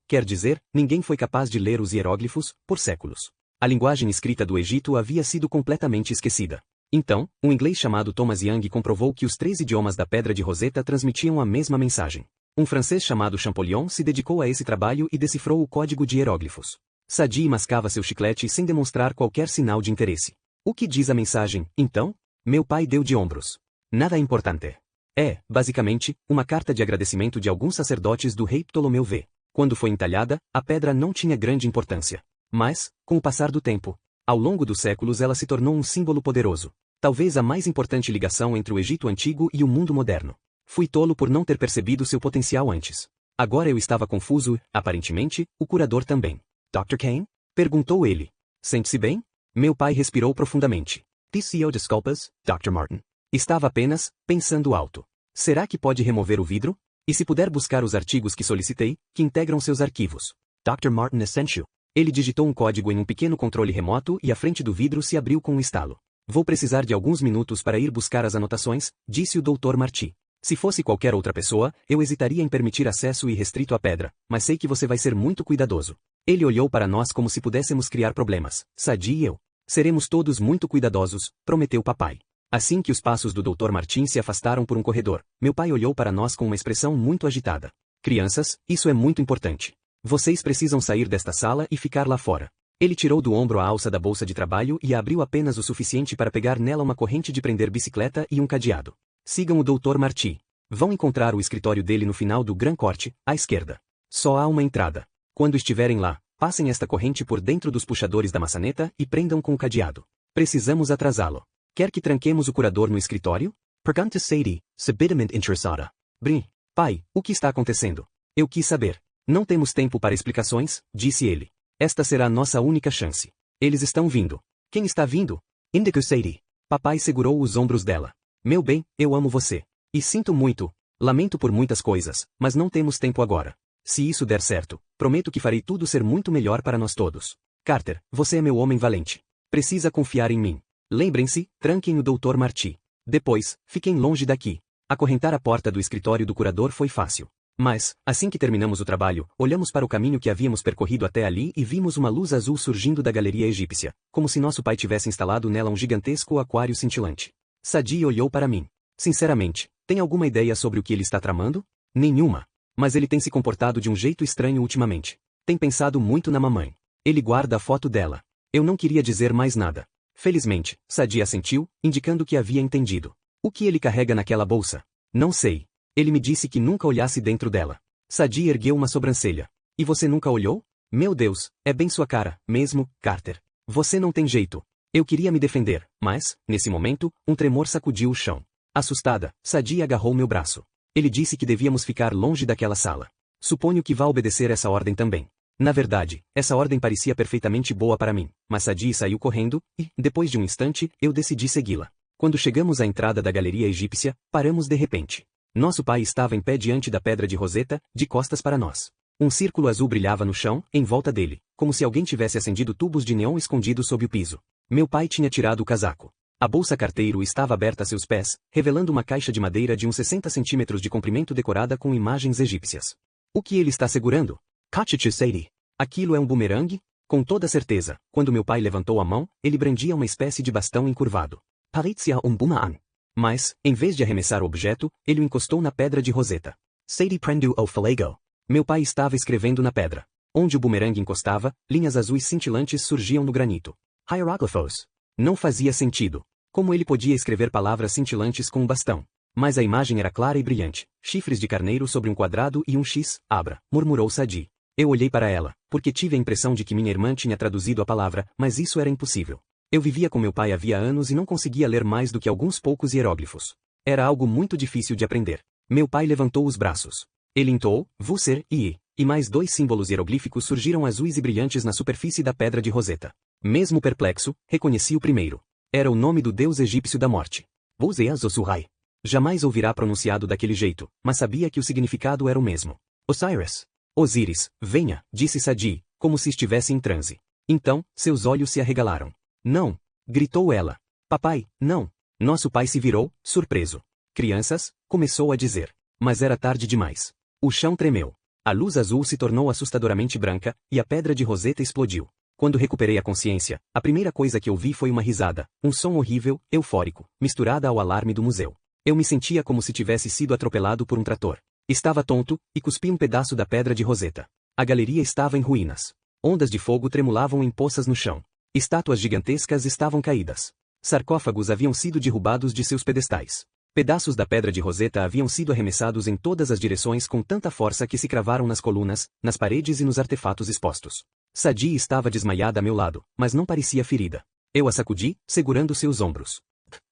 Quer dizer, ninguém foi capaz de ler os hieróglifos, por séculos. A linguagem escrita do Egito havia sido completamente esquecida. Então, um inglês chamado Thomas Young comprovou que os 3 idiomas da Pedra de Rosetta transmitiam a mesma mensagem. Um francês chamado Champollion se dedicou a esse trabalho e decifrou o código de hieróglifos. Sadie mascava seu chiclete sem demonstrar qualquer sinal de interesse. O que diz a mensagem, então? Meu pai deu de ombros. Nada importante. É, basicamente, uma carta de agradecimento de alguns sacerdotes do rei Ptolomeu V. Quando foi entalhada, a pedra não tinha grande importância. Mas, com o passar do tempo, ao longo dos séculos ela se tornou um símbolo poderoso. Talvez a mais importante ligação entre o Egito antigo e o mundo moderno. Fui tolo por não ter percebido seu potencial antes. Agora eu estava confuso, aparentemente, o curador também. Dr. Kane? Perguntou ele. Sente-se bem? Meu pai respirou profundamente. TCO desculpas, Dr. Martin. Estava apenas, pensando alto. Será que pode remover o vidro? E se puder buscar os artigos que solicitei, que integram seus arquivos? Dr. Martin Essential. Ele digitou um código em um pequeno controle remoto e a frente do vidro se abriu com um estalo. Vou precisar de alguns minutos para ir buscar as anotações, disse o Dr. Marty. Se fosse qualquer outra pessoa, eu hesitaria em permitir acesso irrestrito à pedra, mas sei que você vai ser muito cuidadoso. Ele olhou para nós como se pudéssemos criar problemas. Sadie e eu. Seremos todos muito cuidadosos, prometeu papai. Assim que os passos do Dr. Martin se afastaram por um corredor, meu pai olhou para nós com uma expressão muito agitada. Crianças, isso é muito importante. Vocês precisam sair desta sala e ficar lá fora. Ele tirou do ombro a alça da bolsa de trabalho e a abriu apenas o suficiente para pegar nela uma corrente de prender bicicleta e um cadeado. Sigam o Dr. Marty. Vão encontrar o escritório dele no final do Grand Corte, à esquerda. Só há uma entrada. Quando estiverem lá, passem esta corrente por dentro dos puxadores da maçaneta e prendam com o cadeado. Precisamos atrasá-lo. Quer que tranquemos o curador no escritório? Pergunta Sadie, subitamente interessada. Brin, pai, o que está acontecendo? Eu quis saber. Não temos tempo para explicações, disse ele. Esta será nossa única chance. Eles estão vindo. Quem está vindo? Indicou Sadie. Papai segurou os ombros dela. Meu bem, eu amo você. E sinto muito. Lamento por muitas coisas, mas não temos tempo agora. Se isso der certo, prometo que farei tudo ser muito melhor para nós todos. Carter, você é meu homem valente. Precisa confiar em mim. Lembrem-se, tranquem o Dr. Marty. Depois, fiquem longe daqui. Acorrentar a porta do escritório do curador foi fácil. Mas, assim que terminamos o trabalho, olhamos para o caminho que havíamos percorrido até ali e vimos uma luz azul surgindo da galeria egípcia, como se nosso pai tivesse instalado nela um gigantesco aquário cintilante. Sadie olhou para mim. Sinceramente, tem alguma ideia sobre o que ele está tramando? Nenhuma. Mas ele tem se comportado de um jeito estranho ultimamente. Tem pensado muito na mamãe. Ele guarda a foto dela. Eu não queria dizer mais nada. Felizmente, Sadie assentiu, indicando que havia entendido. O que ele carrega naquela bolsa? Não sei. Ele me disse que nunca olhasse dentro dela. Sadie ergueu uma sobrancelha. E você nunca olhou? Meu Deus, é bem sua cara, mesmo, Carter. Você não tem jeito. Eu queria me defender, mas, nesse momento, um tremor sacudiu o chão. Assustada, Sadie agarrou meu braço. Ele disse que devíamos ficar longe daquela sala. Suponho que vá obedecer essa ordem também. Na verdade, essa ordem parecia perfeitamente boa para mim, mas Sadie saiu correndo, e, depois de um instante, eu decidi segui-la. Quando chegamos à entrada da galeria egípcia, paramos de repente. Nosso pai estava em pé diante da Pedra de Rosetta, de costas para nós. Um círculo azul brilhava no chão, em volta dele, como se alguém tivesse acendido tubos de neon escondidos sob o piso. Meu pai tinha tirado o casaco. A bolsa carteiro estava aberta a seus pés, revelando uma caixa de madeira de uns 60 centímetros de comprimento decorada com imagens egípcias. O que ele está segurando? Kachichi Sadie. Aquilo é um bumerangue? Com toda certeza, quando meu pai levantou a mão, ele brandia uma espécie de bastão encurvado. Parecia um boomerang. Mas, em vez de arremessar o objeto, ele o encostou na Pedra de Rosetta. Sadie prendeu o falago. Meu pai estava escrevendo na pedra. Onde o bumerangue encostava, linhas azuis cintilantes surgiam no granito. Hieróglifos. Não fazia sentido. Como ele podia escrever palavras cintilantes com um bastão? Mas a imagem era clara e brilhante. Chifres de carneiro sobre um quadrado e um X, abra, murmurou Sadie. Eu olhei para ela, porque tive a impressão de que minha irmã tinha traduzido a palavra, mas isso era impossível. Eu vivia com meu pai havia anos e não conseguia ler mais do que alguns poucos hieróglifos. Era algo muito difícil de aprender. Meu pai levantou os braços. Ele entoou, Vuser e mais 2 símbolos hieroglíficos surgiram azuis e brilhantes na superfície da pedra de Roseta. Mesmo perplexo, reconheci o primeiro. Era o nome do deus egípcio da morte. Vuser Zosurai. Jamais ouvirá pronunciado daquele jeito, mas sabia que o significado era o mesmo. Osiris. Osíris, venha, disse Sadi, como se estivesse em transe. Então, seus olhos se arregalaram. Não! Gritou ela. Papai, não! Nosso pai se virou, surpreso. Crianças, começou a dizer. Mas era tarde demais. O chão tremeu. A luz azul se tornou assustadoramente branca, e a pedra de Roseta explodiu. Quando recuperei a consciência, a primeira coisa que ouvi foi uma risada, um som horrível, eufórico, misturada ao alarme do museu. Eu me sentia como se tivesse sido atropelado por um trator. Estava tonto, e cuspi um pedaço da pedra de Roseta. A galeria estava em ruínas. Ondas de fogo tremulavam em poças no chão. Estátuas gigantescas estavam caídas. Sarcófagos haviam sido derrubados de seus pedestais. Pedaços da pedra de Roseta haviam sido arremessados em todas as direções com tanta força que se cravaram nas colunas, nas paredes e nos artefatos expostos. Sadi estava desmaiada a meu lado, mas não parecia ferida. Eu a sacudi, segurando seus ombros.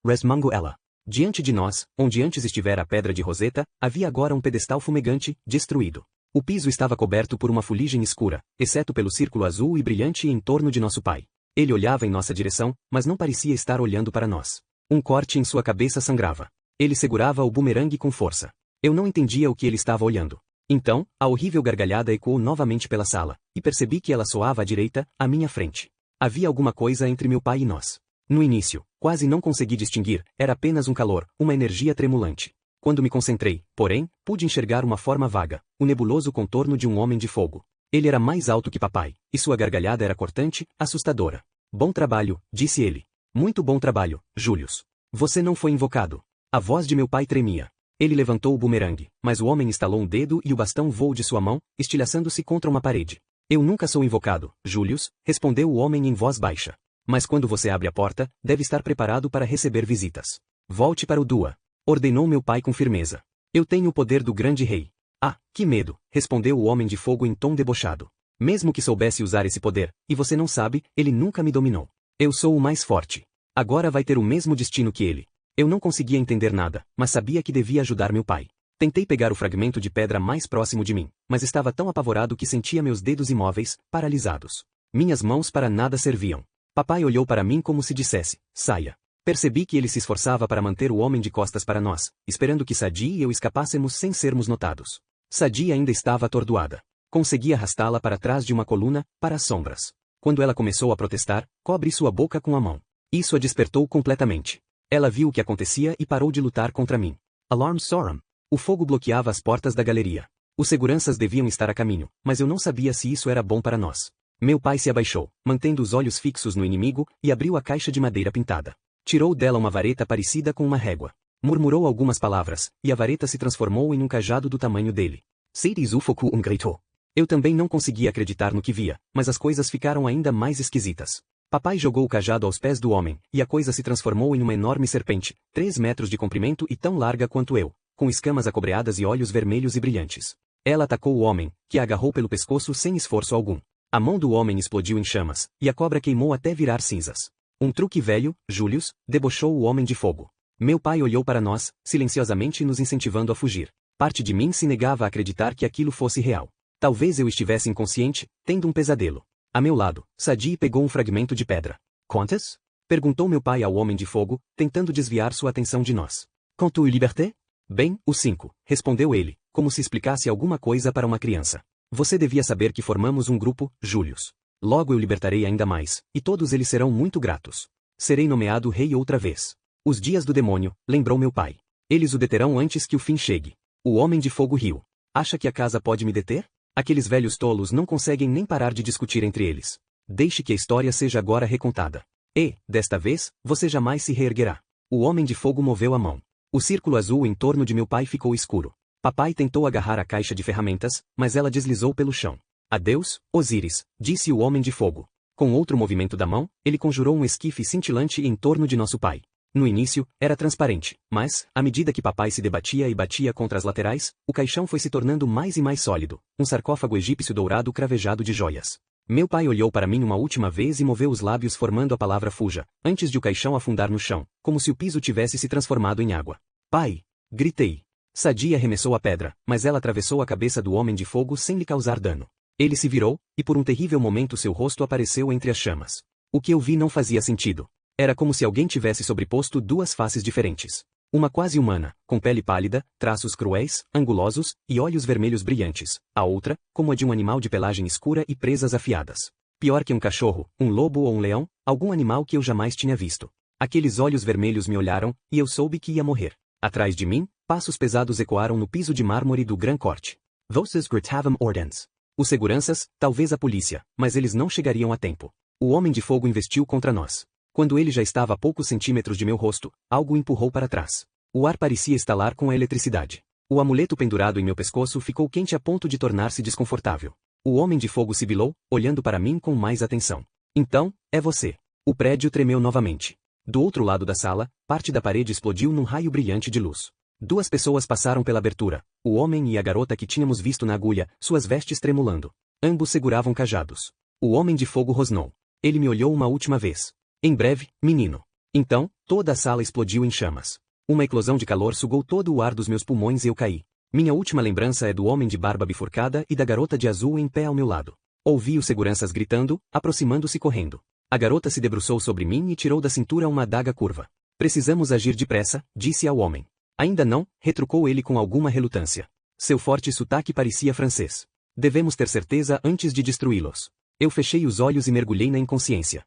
Resmungo ela. Diante de nós, onde antes estivera a pedra de Roseta, havia agora um pedestal fumegante, destruído. O piso estava coberto por uma fuligem escura, exceto pelo círculo azul e brilhante em torno de nosso pai. Ele olhava em nossa direção, mas não parecia estar olhando para nós. Um corte em sua cabeça sangrava. Ele segurava o bumerangue com força. Eu não entendia o que ele estava olhando. Então, a horrível gargalhada ecoou novamente pela sala, e percebi que ela soava à direita, à minha frente. Havia alguma coisa entre meu pai e nós. No início, quase não consegui distinguir, era apenas um calor, uma energia tremulante. Quando me concentrei, porém, pude enxergar uma forma vaga, o nebuloso contorno de um homem de fogo. Ele era mais alto que papai, e sua gargalhada era cortante, assustadora. Bom trabalho, disse ele. Muito bom trabalho, Julius. Você não foi invocado. A voz de meu pai tremia. Ele levantou o bumerangue, mas o homem estalou um dedo e o bastão voou de sua mão, estilhaçando-se contra uma parede. Eu nunca sou invocado, Julius, respondeu o homem em voz baixa. Mas quando você abre a porta, deve estar preparado para receber visitas. Volte para o Dua. Ordenou meu pai com firmeza. Eu tenho o poder do grande rei. Ah, que medo, respondeu o homem de fogo em tom debochado. Mesmo que soubesse usar esse poder, e você não sabe, ele nunca me dominou. Eu sou o mais forte. Agora vai ter o mesmo destino que ele. Eu não conseguia entender nada, mas sabia que devia ajudar meu pai. Tentei pegar o fragmento de pedra mais próximo de mim, mas estava tão apavorado que sentia meus dedos imóveis, paralisados. Minhas mãos para nada serviam. Papai olhou para mim como se dissesse, saia. Percebi que ele se esforçava para manter o homem de costas para nós, esperando que Sadi e eu escapássemos sem sermos notados. Sadi ainda estava atordoada. Consegui arrastá-la para trás de uma coluna, para as sombras. Quando ela começou a protestar, cobre sua boca com a mão. Isso a despertou completamente. Ela viu o que acontecia e parou de lutar contra mim. Alarm Sorum. O fogo bloqueava as portas da galeria. Os seguranças deviam estar a caminho, mas eu não sabia se isso era bom para nós. Meu pai se abaixou, mantendo os olhos fixos no inimigo, e abriu a caixa de madeira pintada. Tirou dela uma vareta parecida com uma régua. Murmurou algumas palavras, e a vareta se transformou em um cajado do tamanho dele. Seires Ufoku gritou. Eu também não conseguia acreditar no que via, mas as coisas ficaram ainda mais esquisitas. Papai jogou o cajado aos pés do homem, e a coisa se transformou em uma enorme serpente, 3 metros de comprimento e tão larga quanto eu, com escamas acobreadas e olhos vermelhos e brilhantes. Ela atacou o homem, que a agarrou pelo pescoço sem esforço algum. A mão do homem explodiu em chamas, e a cobra queimou até virar cinzas. Um truque velho, Julius, debochou o homem de fogo. Meu pai olhou para nós, silenciosamente nos incentivando a fugir. Parte de mim se negava a acreditar que aquilo fosse real. Talvez eu estivesse inconsciente, tendo um pesadelo. A meu lado, Sadi pegou um fragmento de pedra. Quantas? Perguntou meu pai ao homem de fogo, tentando desviar sua atenção de nós. Contu liberté? Bem, os 5, respondeu ele, como se explicasse alguma coisa para uma criança. Você devia saber que formamos um grupo, Julius. Logo eu libertarei ainda mais, e todos eles serão muito gratos. Serei nomeado rei outra vez. Os dias do demônio, lembrou meu pai. Eles o deterão antes que o fim chegue. O homem de fogo riu. Acha que a casa pode me deter? Aqueles velhos tolos não conseguem nem parar de discutir entre eles. Deixe que a história seja agora recontada. E, desta vez, você jamais se reerguerá. O homem de fogo moveu a mão. O círculo azul em torno de meu pai ficou escuro. Papai tentou agarrar a caixa de ferramentas, mas ela deslizou pelo chão. Adeus, Osíris, disse o homem de fogo. Com outro movimento da mão, ele conjurou um esquife cintilante em torno de nosso pai. No início, era transparente, mas, à medida que papai se debatia e batia contra as laterais, o caixão foi se tornando mais e mais sólido, um sarcófago egípcio dourado cravejado de joias. Meu pai olhou para mim uma última vez e moveu os lábios formando a palavra fuja, antes de o caixão afundar no chão, como se o piso tivesse se transformado em água. Pai! Gritei. Sadie arremessou a pedra, mas ela atravessou a cabeça do homem de fogo sem lhe causar dano. Ele se virou, e por um terrível momento seu rosto apareceu entre as chamas. O que eu vi não fazia sentido. Era como se alguém tivesse sobreposto duas faces diferentes. Uma quase humana, com pele pálida, traços cruéis, angulosos, e olhos vermelhos brilhantes. A outra, como a de um animal de pelagem escura e presas afiadas. Pior que um cachorro, um lobo ou um leão, algum animal que eu jamais tinha visto. Aqueles olhos vermelhos me olharam, e eu soube que ia morrer. Atrás de mim, passos pesados ecoaram no piso de mármore do Grand Corte. Vocês gritavam ordens. Os seguranças, talvez a polícia, mas eles não chegariam a tempo. O homem de fogo investiu contra nós. Quando ele já estava a poucos centímetros de meu rosto, algo o empurrou para trás. O ar parecia estalar com a eletricidade. O amuleto pendurado em meu pescoço ficou quente a ponto de tornar-se desconfortável. O homem de fogo sibilou, olhando para mim com mais atenção. Então, é você. O prédio tremeu novamente. Do outro lado da sala, parte da parede explodiu num raio brilhante de luz. Duas pessoas passaram pela abertura, o homem e a garota que tínhamos visto na agulha, suas vestes tremulando. Ambos seguravam cajados. O homem de fogo rosnou. Ele me olhou uma última vez. Em breve, menino. Então, toda a sala explodiu em chamas. Uma eclosão de calor sugou todo o ar dos meus pulmões e eu caí. Minha última lembrança é do homem de barba bifurcada e da garota de azul em pé ao meu lado. Ouvi os seguranças gritando, aproximando-se correndo. A garota se debruçou sobre mim e tirou da cintura uma adaga curva. Precisamos agir depressa, disse ao homem. Ainda não, retrucou ele com alguma relutância. Seu forte sotaque parecia francês. Devemos ter certeza antes de destruí-los. Eu fechei os olhos e mergulhei na inconsciência.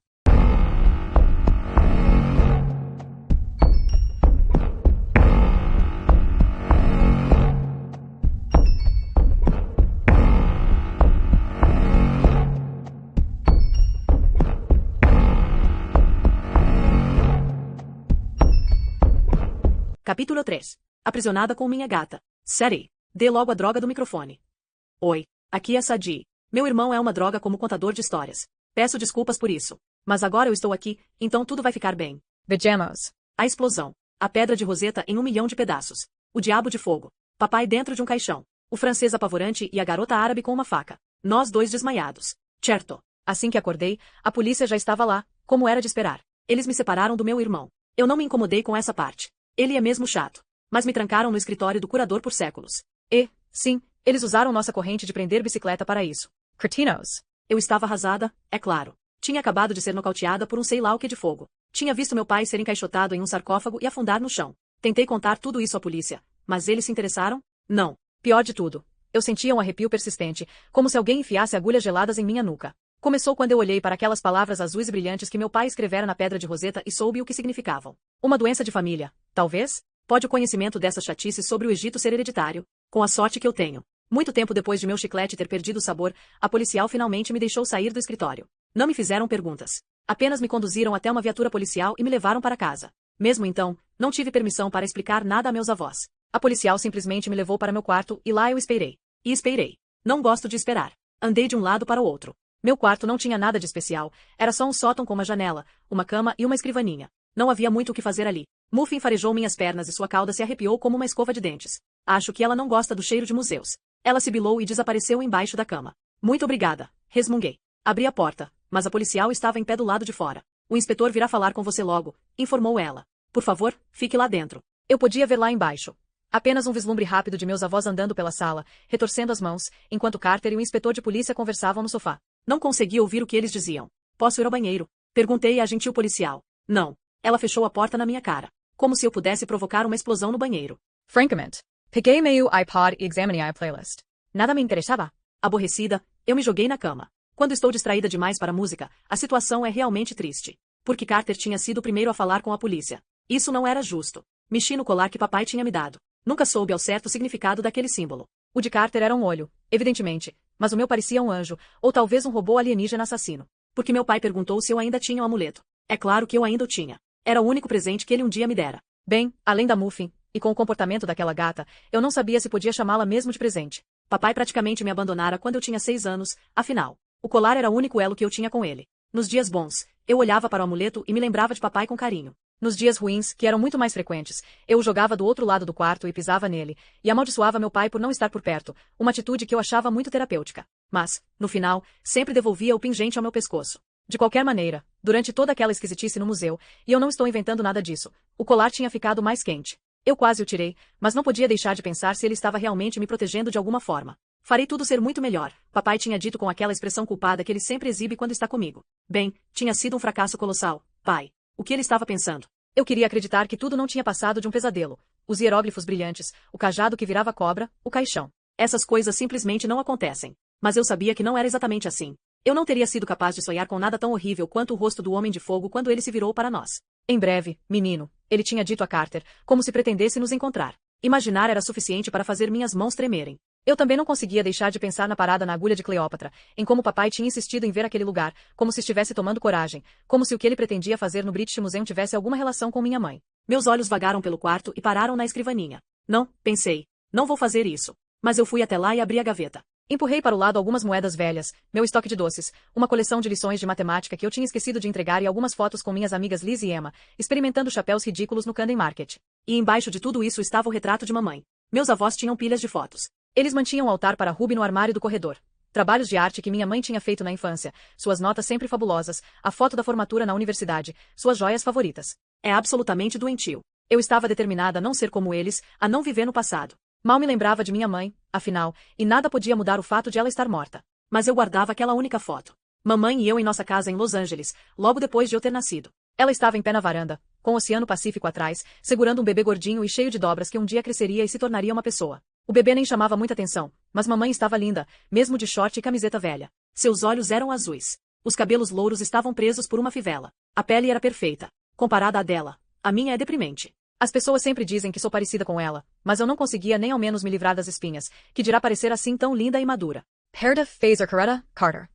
Capítulo 3. Aprisionada com minha gata. Série. Dê logo a droga do microfone. Oi, aqui é Sadie. Meu irmão é uma droga como contador de histórias. Peço desculpas por isso. Mas agora eu estou aqui, então tudo vai ficar bem. Vejamos. A explosão. A pedra de Roseta em 1 milhão de pedaços. O diabo de fogo. Papai dentro de um caixão. O francês apavorante e a garota árabe com uma faca. Nós dois desmaiados. Certo. Assim que acordei, a polícia já estava lá, como era de esperar. Eles me separaram do meu irmão. Eu não me incomodei com essa parte. Ele é mesmo chato. Mas me trancaram no escritório do curador por séculos. E, sim, eles usaram nossa corrente de prender bicicleta para isso. Cretinos. Eu estava arrasada, é claro. Tinha acabado de ser nocauteada por um sei lá o que de fogo. Tinha visto meu pai ser encaixotado em um sarcófago e afundar no chão. Tentei contar tudo isso à polícia, mas eles se interessaram? Não. Pior de tudo. Eu sentia um arrepio persistente, como se alguém enfiasse agulhas geladas em minha nuca. Começou quando eu olhei para aquelas palavras azuis e brilhantes que meu pai escrevera na pedra de Roseta e soube o que significavam. Uma doença de família, talvez? Pode o conhecimento dessas chatices sobre o Egito ser hereditário? Com a sorte que eu tenho. Muito tempo depois de meu chiclete ter perdido o sabor, a policial finalmente me deixou sair do escritório. Não me fizeram perguntas. Apenas me conduziram até uma viatura policial e me levaram para casa. Mesmo então, não tive permissão para explicar nada a meus avós. A policial simplesmente me levou para meu quarto e lá eu esperei. E esperei. Não gosto de esperar. Andei de um lado para o outro. Meu quarto não tinha nada de especial, era só um sótão com uma janela, uma cama e uma escrivaninha. Não havia muito o que fazer ali. Muffin farejou minhas pernas e sua cauda se arrepiou como uma escova de dentes. Acho que ela não gosta do cheiro de museus. Ela sibilou e desapareceu embaixo da cama. Muito obrigada, resmunguei. Abri a porta, mas a policial estava em pé do lado de fora. O inspetor virá falar com você logo, informou ela. Por favor, fique lá dentro. Eu podia ver lá embaixo. Apenas um vislumbre rápido de meus avós andando pela sala, retorcendo as mãos, enquanto Carter e o inspetor de polícia conversavam no sofá. Não consegui ouvir o que eles diziam. Posso ir ao banheiro? Perguntei à gentil policial. Não. Ela fechou a porta na minha cara. Como se eu pudesse provocar uma explosão no banheiro. Francamente. Peguei meu iPod e examinei a playlist. Nada me interessava. Aborrecida, eu me joguei na cama. Quando estou distraída demais para a música, a situação é realmente triste. Porque Carter tinha sido o primeiro a falar com a polícia. Isso não era justo. Mexi no colar que papai tinha me dado. Nunca soube ao certo o significado daquele símbolo. O de Carter era um olho, evidentemente, mas o meu parecia um anjo, ou talvez um robô alienígena assassino. Porque meu pai perguntou se eu ainda tinha o amuleto. É claro que eu ainda o tinha. Era o único presente que ele um dia me dera. Bem, além da Muffin, e com o comportamento daquela gata, eu não sabia se podia chamá-la mesmo de presente. Papai praticamente me abandonara quando eu tinha 6 anos, afinal. O colar era o único elo que eu tinha com ele. Nos dias bons, eu olhava para o amuleto e me lembrava de papai com carinho. Nos dias ruins, que eram muito mais frequentes, eu o jogava do outro lado do quarto e pisava nele, e amaldiçoava meu pai por não estar por perto, uma atitude que eu achava muito terapêutica. mas, no final, sempre devolvia o pingente ao meu pescoço. De qualquer maneira, durante toda aquela esquisitice no museu, e eu não estou inventando nada disso, o colar tinha ficado mais quente. Eu quase o tirei, mas não podia deixar de pensar se ele estava realmente me protegendo de alguma forma. Farei tudo ser muito melhor, papai tinha dito com aquela expressão culpada que ele sempre exibe quando está comigo. Bem, tinha sido um fracasso colossal, pai. O que ele estava pensando? Eu queria acreditar que tudo não tinha passado de um pesadelo. Os hieróglifos brilhantes, o cajado que virava cobra, o caixão. Essas coisas simplesmente não acontecem. Mas eu sabia que não era exatamente assim. Eu não teria sido capaz de sonhar com nada tão horrível quanto o rosto do Homem de Fogo quando ele se virou para nós. Em breve, menino, ele tinha dito a Carter, como se pretendesse nos encontrar. Imaginar era suficiente para fazer minhas mãos tremerem. Eu também não conseguia deixar de pensar na parada na agulha de Cleópatra, em como papai tinha insistido em ver aquele lugar, como se estivesse tomando coragem, como se o que ele pretendia fazer no British Museum tivesse alguma relação com minha mãe. Meus olhos vagaram pelo quarto e pararam na escrivaninha. Não, pensei. Não vou fazer isso. Mas eu fui até lá e abri a gaveta. Empurrei para o lado algumas moedas velhas, meu estoque de doces, uma coleção de lições de matemática que eu tinha esquecido de entregar e algumas fotos com minhas amigas Liz e Emma, experimentando chapéus ridículos no Camden Market. E embaixo de tudo isso estava o retrato de mamãe. Meus avós tinham pilhas de fotos. Eles mantinham o altar para Ruby no armário do corredor. Trabalhos de arte que minha mãe tinha feito na infância, suas notas sempre fabulosas, a foto da formatura na universidade, suas joias favoritas. É absolutamente doentio. Eu estava determinada a não ser como eles, a não viver no passado. Mal me lembrava de minha mãe, afinal, e nada podia mudar o fato de ela estar morta. Mas eu guardava aquela única foto. Mamãe e eu em nossa casa em Los Angeles, logo depois de eu ter nascido. Ela estava em pé na varanda, com o Oceano Pacífico atrás, segurando um bebê gordinho e cheio de dobras que um dia cresceria e se tornaria uma pessoa. O bebê nem chamava muita atenção, mas mamãe estava linda, mesmo de short e camiseta velha. Seus olhos eram azuis. Os cabelos louros estavam presos por uma fivela. A pele era perfeita. Comparada à dela, a minha é deprimente. As pessoas sempre dizem que sou parecida com ela, mas eu não conseguia nem ao menos me livrar das espinhas, que dirá parecer assim tão linda e madura. Herda Phaser Coretta Carter.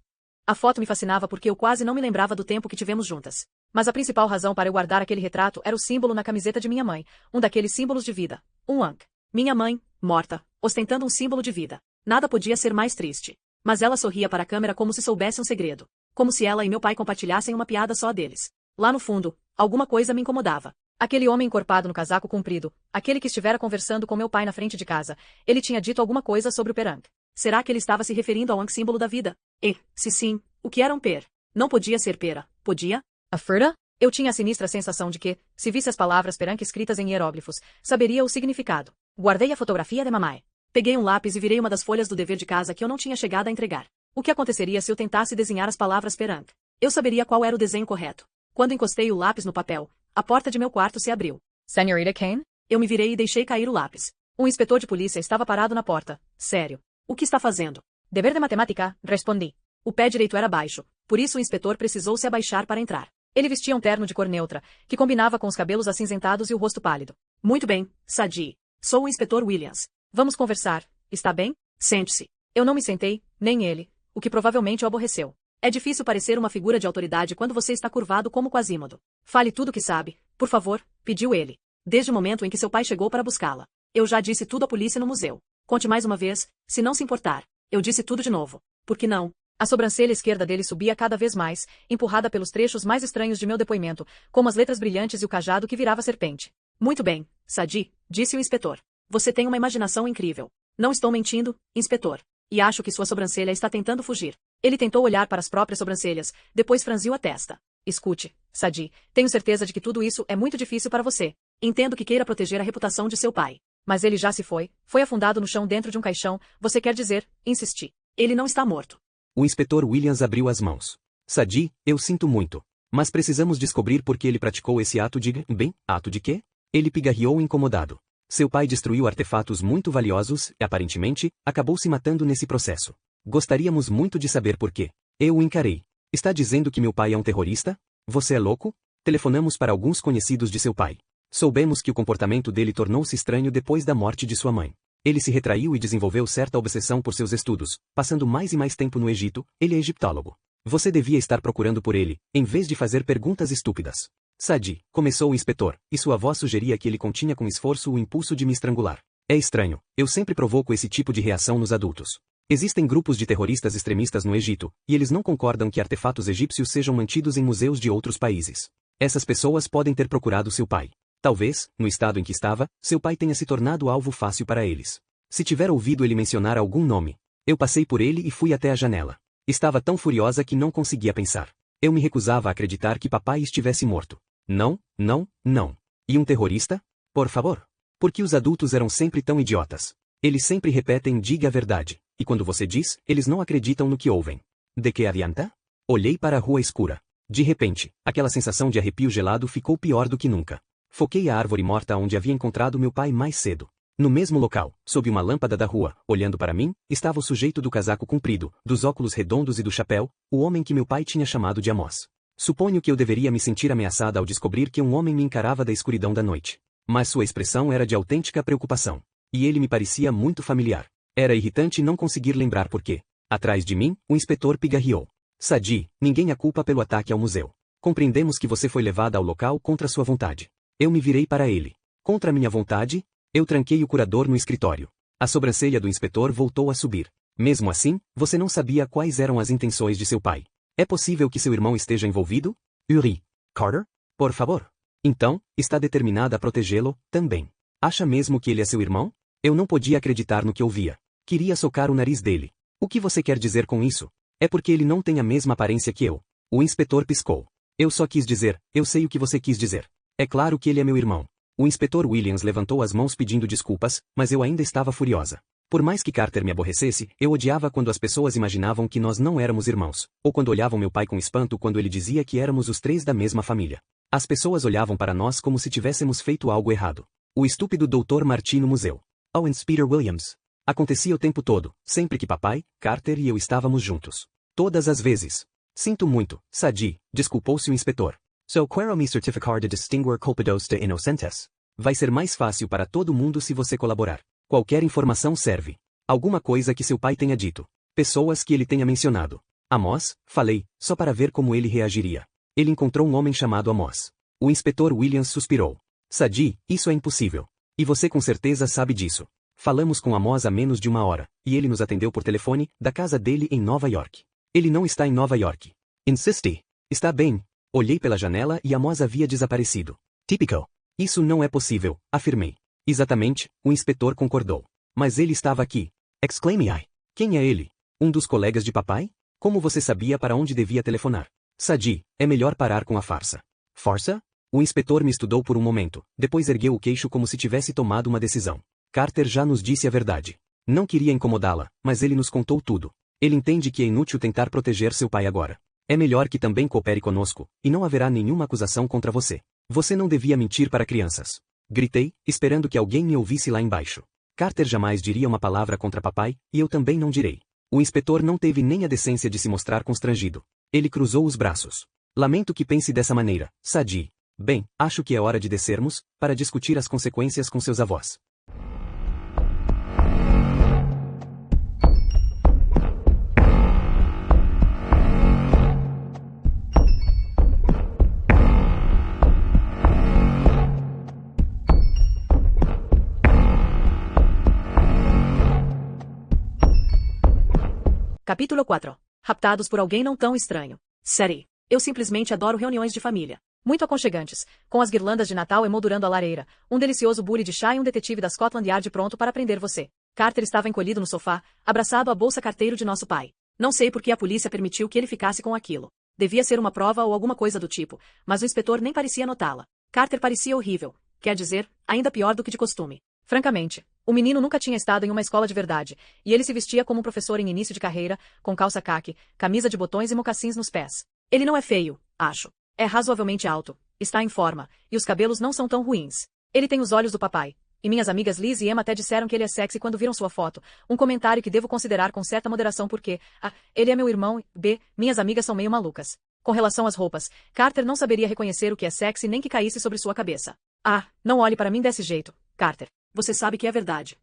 A foto me fascinava porque eu quase não me lembrava do tempo que tivemos juntas. Mas a principal razão para eu guardar aquele retrato era o símbolo na camiseta de minha mãe, um daqueles símbolos de vida, um ankh. Minha mãe, morta, ostentando um símbolo de vida. Nada podia ser mais triste. Mas ela sorria para a câmera como se soubesse um segredo. Como se ela e meu pai compartilhassem uma piada só deles. Lá no fundo, alguma coisa me incomodava. Aquele homem encorpado no casaco comprido, aquele que estivera conversando com meu pai na frente de casa, ele tinha dito alguma coisa sobre o Perank. Será que ele estava se referindo ao ankh símbolo da vida? E, se sim, o que era um per? Não podia ser pera, podia? A Ferda? Eu tinha a sinistra sensação de que, se visse as palavras Perank escritas em hieróglifos, saberia o significado. Guardei a fotografia de mamãe. Peguei um lápis e virei uma das folhas do dever de casa que eu não tinha chegado a entregar. O que aconteceria se eu tentasse desenhar as palavras Perank? Eu saberia qual era o desenho correto. Quando encostei o lápis no papel, a porta de meu quarto se abriu. Senhorita Kane? Eu me virei e deixei cair o lápis. Um inspetor de polícia estava parado na porta. Sério. O que está fazendo? Dever de matemática, respondi. O pé direito era baixo, por isso o inspetor precisou se abaixar para entrar. Ele vestia um terno de cor neutra, que combinava com os cabelos acinzentados e o rosto pálido. Muito bem, Sadie. Sou o inspetor Williams. Vamos conversar, está bem? Sente-se. Eu não me sentei, nem ele, o que provavelmente o aborreceu. É difícil parecer uma figura de autoridade quando você está curvado como Quasimodo. Fale tudo o que sabe, por favor, pediu ele. Desde o momento em que seu pai chegou para buscá-la. Eu já disse tudo à polícia no museu. Conte mais uma vez, se não se importar. Eu disse tudo de novo. Por que não? A sobrancelha esquerda dele subia cada vez mais, empurrada pelos trechos mais estranhos de meu depoimento, como as letras brilhantes e o cajado que virava serpente. Muito bem, Sadie, disse o inspetor. Você tem uma imaginação incrível. Não estou mentindo, inspetor. E acho que sua sobrancelha está tentando fugir. Ele tentou olhar para as próprias sobrancelhas, depois franziu a testa. Escute, Sadie, tenho certeza de que tudo isso é muito difícil para você. Entendo que queira proteger a reputação de seu pai. Mas ele já se foi afundado no chão dentro de um caixão, você quer dizer, insisti. Ele não está morto. O inspetor Williams abriu as mãos. Sadie, eu sinto muito. Mas precisamos descobrir por que ele praticou esse ato de... Bem, ato de quê? Ele pigarreou incomodado. Seu pai destruiu artefatos muito valiosos e, aparentemente, acabou se matando nesse processo. Gostaríamos muito de saber por quê. Eu o encarei. Está dizendo que meu pai é um terrorista? Você é louco? Telefonamos para alguns conhecidos de seu pai. Soubemos que o comportamento dele tornou-se estranho depois da morte de sua mãe. Ele se retraiu e desenvolveu certa obsessão por seus estudos, passando mais e mais tempo no Egito. Ele é egiptólogo. Você devia estar procurando por ele, em vez de fazer perguntas estúpidas. Sadie, começou o inspetor, e sua voz sugeria que ele continha com esforço o impulso de me estrangular. É estranho, eu sempre provoco esse tipo de reação nos adultos. Existem grupos de terroristas extremistas no Egito, e eles não concordam que artefatos egípcios sejam mantidos em museus de outros países. Essas pessoas podem ter procurado seu pai. Talvez, no estado em que estava, seu pai tenha se tornado alvo fácil para eles. Se tiver ouvido ele mencionar algum nome, Eu passei por ele e fui até a janela. Estava tão furiosa que não conseguia pensar. Eu me recusava a acreditar que papai estivesse morto. Não, não, não. E um terrorista? Por favor. Porque os adultos eram sempre tão idiotas. Eles sempre repetem diga a verdade, e quando você diz, eles não acreditam no que ouvem. De que adianta? Olhei para a rua escura. De repente, aquela sensação de arrepio gelado ficou pior do que nunca. Foquei a árvore morta onde havia encontrado meu pai mais cedo. No mesmo local, sob uma lâmpada da rua, olhando para mim, estava o sujeito do casaco comprido, dos óculos redondos e do chapéu, o homem que meu pai tinha chamado de Amos. Suponho que eu deveria me sentir ameaçada ao descobrir que um homem me encarava da escuridão da noite. Mas sua expressão era de autêntica preocupação. E ele me parecia muito familiar. Era irritante não conseguir lembrar por quê. Atrás de mim, o inspetor pigarreou. Sadi, ninguém a culpa pelo ataque ao museu. Compreendemos que você foi levada ao local contra sua vontade. Eu me virei para ele. Contra minha vontade? Eu tranquei o curador no escritório. A sobrancelha do inspetor voltou a subir. Mesmo assim, você não sabia quais eram as intenções de seu pai. É possível que seu irmão esteja envolvido? Uri. Carter? Por favor. Então, está determinada a protegê-lo, também. Acha mesmo que ele é seu irmão? Eu não podia acreditar no que ouvia. Queria socar o nariz dele. O que você quer dizer com isso? É porque ele não tem a mesma aparência que eu. O inspetor piscou. Eu só quis dizer, eu sei o que você quis dizer. É claro que ele é meu irmão. O inspetor Williams levantou as mãos pedindo desculpas, mas eu ainda estava furiosa. Por mais que Carter me aborrecesse, eu odiava quando as pessoas imaginavam que nós não éramos irmãos, ou quando olhavam meu pai com espanto quando ele dizia que éramos os três da mesma família. As pessoas olhavam para nós como se tivéssemos feito algo errado. O estúpido Dr. Marty no museu. Owen Peter Williams. Acontecia o tempo todo, sempre que papai, Carter e eu estávamos juntos. Todas as vezes. Sinto muito, Sadi, desculpou-se o inspetor. So quero me certificar de distinguir culpados de inocentes. Vai ser mais fácil para todo mundo se você colaborar. Qualquer informação serve. Alguma coisa que seu pai tenha dito. Pessoas que ele tenha mencionado. Amos, falei, só para ver como ele reagiria. Ele encontrou um homem chamado Amos. O inspetor Williams suspirou. Sadi, isso é impossível. E você com certeza sabe disso. Falamos com Amos há menos de uma hora, e ele nos atendeu por telefone, da casa dele em Nova York. Ele não está em Nova York. Insisti. Está bem. Olhei pela janela e Amos havia desaparecido. Típico. Isso não é possível, afirmei. Exatamente, o inspetor concordou. Mas ele estava aqui. Exclamei. Quem é ele? Um dos colegas de papai? Como você sabia para onde devia telefonar? Sadi, é melhor parar com a farsa. Farsa? O inspetor me estudou por um momento, depois ergueu o queixo como se tivesse tomado uma decisão. Carter já nos disse a verdade. Não queria incomodá-la, mas ele nos contou tudo. Ele entende que é inútil tentar proteger seu pai agora. É melhor que também coopere conosco, e não haverá nenhuma acusação contra você. Você não devia mentir para crianças. Gritei, esperando que alguém me ouvisse lá embaixo. Carter jamais diria uma palavra contra papai, e eu também não direi. O inspetor não teve nem a decência de se mostrar constrangido. Ele cruzou os braços. Lamento que pense dessa maneira, Sadi. Bem, acho que é hora de descermos, para discutir as consequências com seus avós. Capítulo 4. Raptados por alguém não tão estranho. Série. Eu simplesmente adoro reuniões de família. Muito aconchegantes, com as guirlandas de Natal emoldurando a lareira, um delicioso bule de chá e um detetive da Scotland Yard pronto para prender você. Carter estava encolhido no sofá, abraçado à bolsa carteiro de nosso pai. Não sei por que a polícia permitiu que ele ficasse com aquilo. Devia ser uma prova ou alguma coisa do tipo, mas o inspetor nem parecia notá-la. Carter parecia horrível, quer dizer, ainda pior do que de costume. Francamente, o menino nunca tinha estado em uma escola de verdade, e ele se vestia como um professor em início de carreira, com calça caque, camisa de botões e mocassins nos pés. Ele não é feio, acho. É razoavelmente alto, está em forma, e os cabelos não são tão ruins. Ele tem os olhos do papai. E minhas amigas Liz e Emma até disseram que ele é sexy quando viram sua foto, um comentário que devo considerar com certa moderação porque, A. Ele é meu irmão e B. Minhas amigas são meio malucas. Com relação às roupas, Carter não saberia reconhecer o que é sexy nem que caísse sobre sua cabeça. Ah, não olhe para mim desse jeito, Carter. Você sabe que é verdade.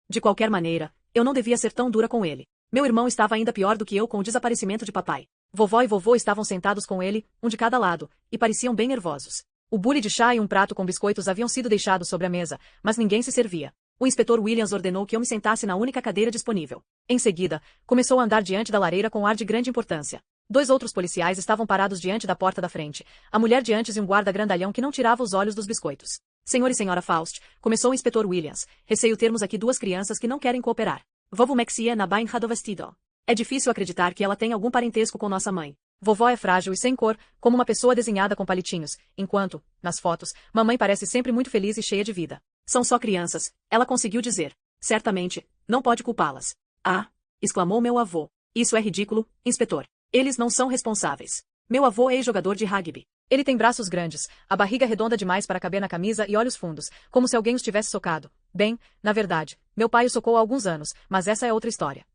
De qualquer maneira, eu não devia ser tão dura com ele. Meu irmão estava ainda pior do que eu com o desaparecimento de papai. Vovó e vovô estavam sentados com ele, um de cada lado, e pareciam bem nervosos. O bule de chá e um prato com biscoitos haviam sido deixados sobre a mesa, mas ninguém se servia. O inspetor Williams ordenou que eu me sentasse na única cadeira disponível. Em seguida, começou a andar diante da lareira com ar de grande importância. 2 outros policiais estavam parados diante da porta da frente, a mulher de antes e um guarda grandalhão que não tirava os olhos dos biscoitos. Senhor e senhora Faust, começou o inspetor Williams, receio termos aqui 2 crianças que não querem cooperar. Vovó Maxie na bem vestido. É difícil acreditar que ela tem algum parentesco com nossa mãe. Vovó é frágil e sem cor, como uma pessoa desenhada com palitinhos, enquanto, nas fotos, mamãe parece sempre muito feliz e cheia de vida. São só crianças, ela conseguiu dizer. Certamente, não pode culpá-las. Ah! Exclamou meu avô. Isso é ridículo, inspetor. Eles não são responsáveis. Meu avô é ex-jogador de rugby. Ele tem braços grandes, a barriga redonda demais para caber na camisa e olhos fundos, como se alguém os tivesse socado. Bem, na verdade, meu pai o socou há alguns anos, mas essa é outra história.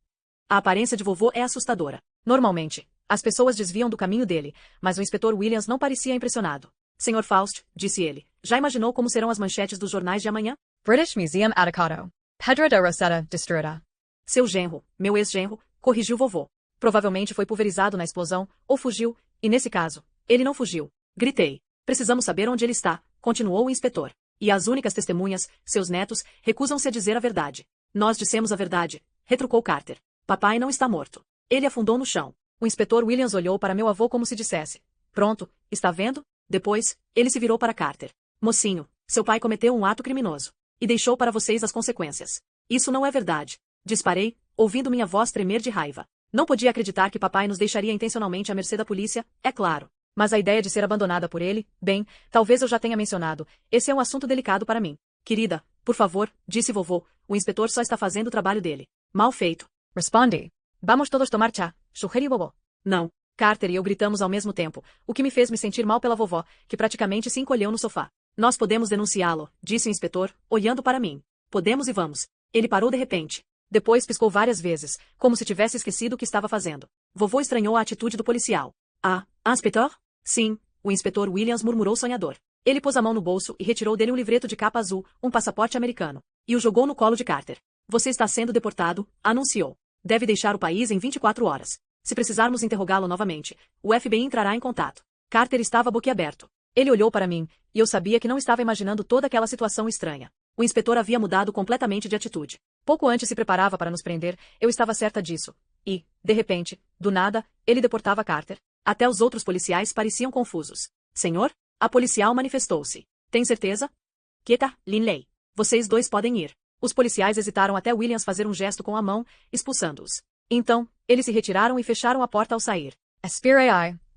A aparência de vovô é assustadora. Normalmente, as pessoas desviam do caminho dele, mas o inspetor Williams não parecia impressionado. Senhor Faust, disse ele, já imaginou como serão as manchetes dos jornais de amanhã? British Museum atacado. Pedro da Roseta destruída. Seu genro, meu ex-genro, corrigiu vovô. Provavelmente foi pulverizado na explosão, ou fugiu, e nesse caso, ele não fugiu. Gritei. Precisamos saber onde ele está, continuou o inspetor. E as únicas testemunhas, seus netos, recusam-se a dizer a verdade. Nós dissemos a verdade, retrucou Carter. Papai não está morto. Ele afundou no chão. O inspetor Williams olhou para meu avô como se dissesse. Pronto, está vendo? Depois, ele se virou para Carter. Mocinho, seu pai cometeu um ato criminoso. E deixou para vocês as consequências. Isso não é verdade. Disparei, ouvindo minha voz tremer de raiva. Não podia acreditar que papai nos deixaria intencionalmente à mercê da polícia, é claro. Mas a ideia de ser abandonada por ele, bem, talvez eu já tenha mencionado, esse é um assunto delicado para mim. Querida, por favor, disse vovô, o inspetor só está fazendo o trabalho dele. Mal feito. Responde. Vamos todos tomar chá, sugeriu vovô. Não. Carter e eu gritamos ao mesmo tempo, o que me fez me sentir mal pela vovó, que praticamente se encolheu no sofá. Nós podemos denunciá-lo, disse o inspetor, olhando para mim. Podemos e vamos. Ele parou de repente. Depois piscou várias vezes, como se tivesse esquecido o que estava fazendo. Vovô estranhou a atitude do policial. Ah, inspetor? Sim, o inspetor Williams murmurou sonhador. Ele pôs a mão no bolso e retirou dele um livreto de capa azul, um passaporte americano, e o jogou no colo de Carter. Você está sendo deportado, anunciou. Deve deixar o país em 24 horas. Se precisarmos interrogá-lo novamente, o FBI entrará em contato. Carter estava boquiaberto. Ele olhou para mim, e eu sabia que não estava imaginando toda aquela situação estranha. O inspetor havia mudado completamente de atitude. Pouco antes se preparava para nos prender, eu estava certa disso. E, de repente, do nada, ele deportava Carter. Até os outros policiais pareciam confusos. Senhor? A policial manifestou-se. Tem certeza? Quieta, Linley. Vocês dois podem ir. Os policiais hesitaram até Williams fazer um gesto com a mão, expulsando-os. Então, eles se retiraram e fecharam a porta ao sair. Aspirei,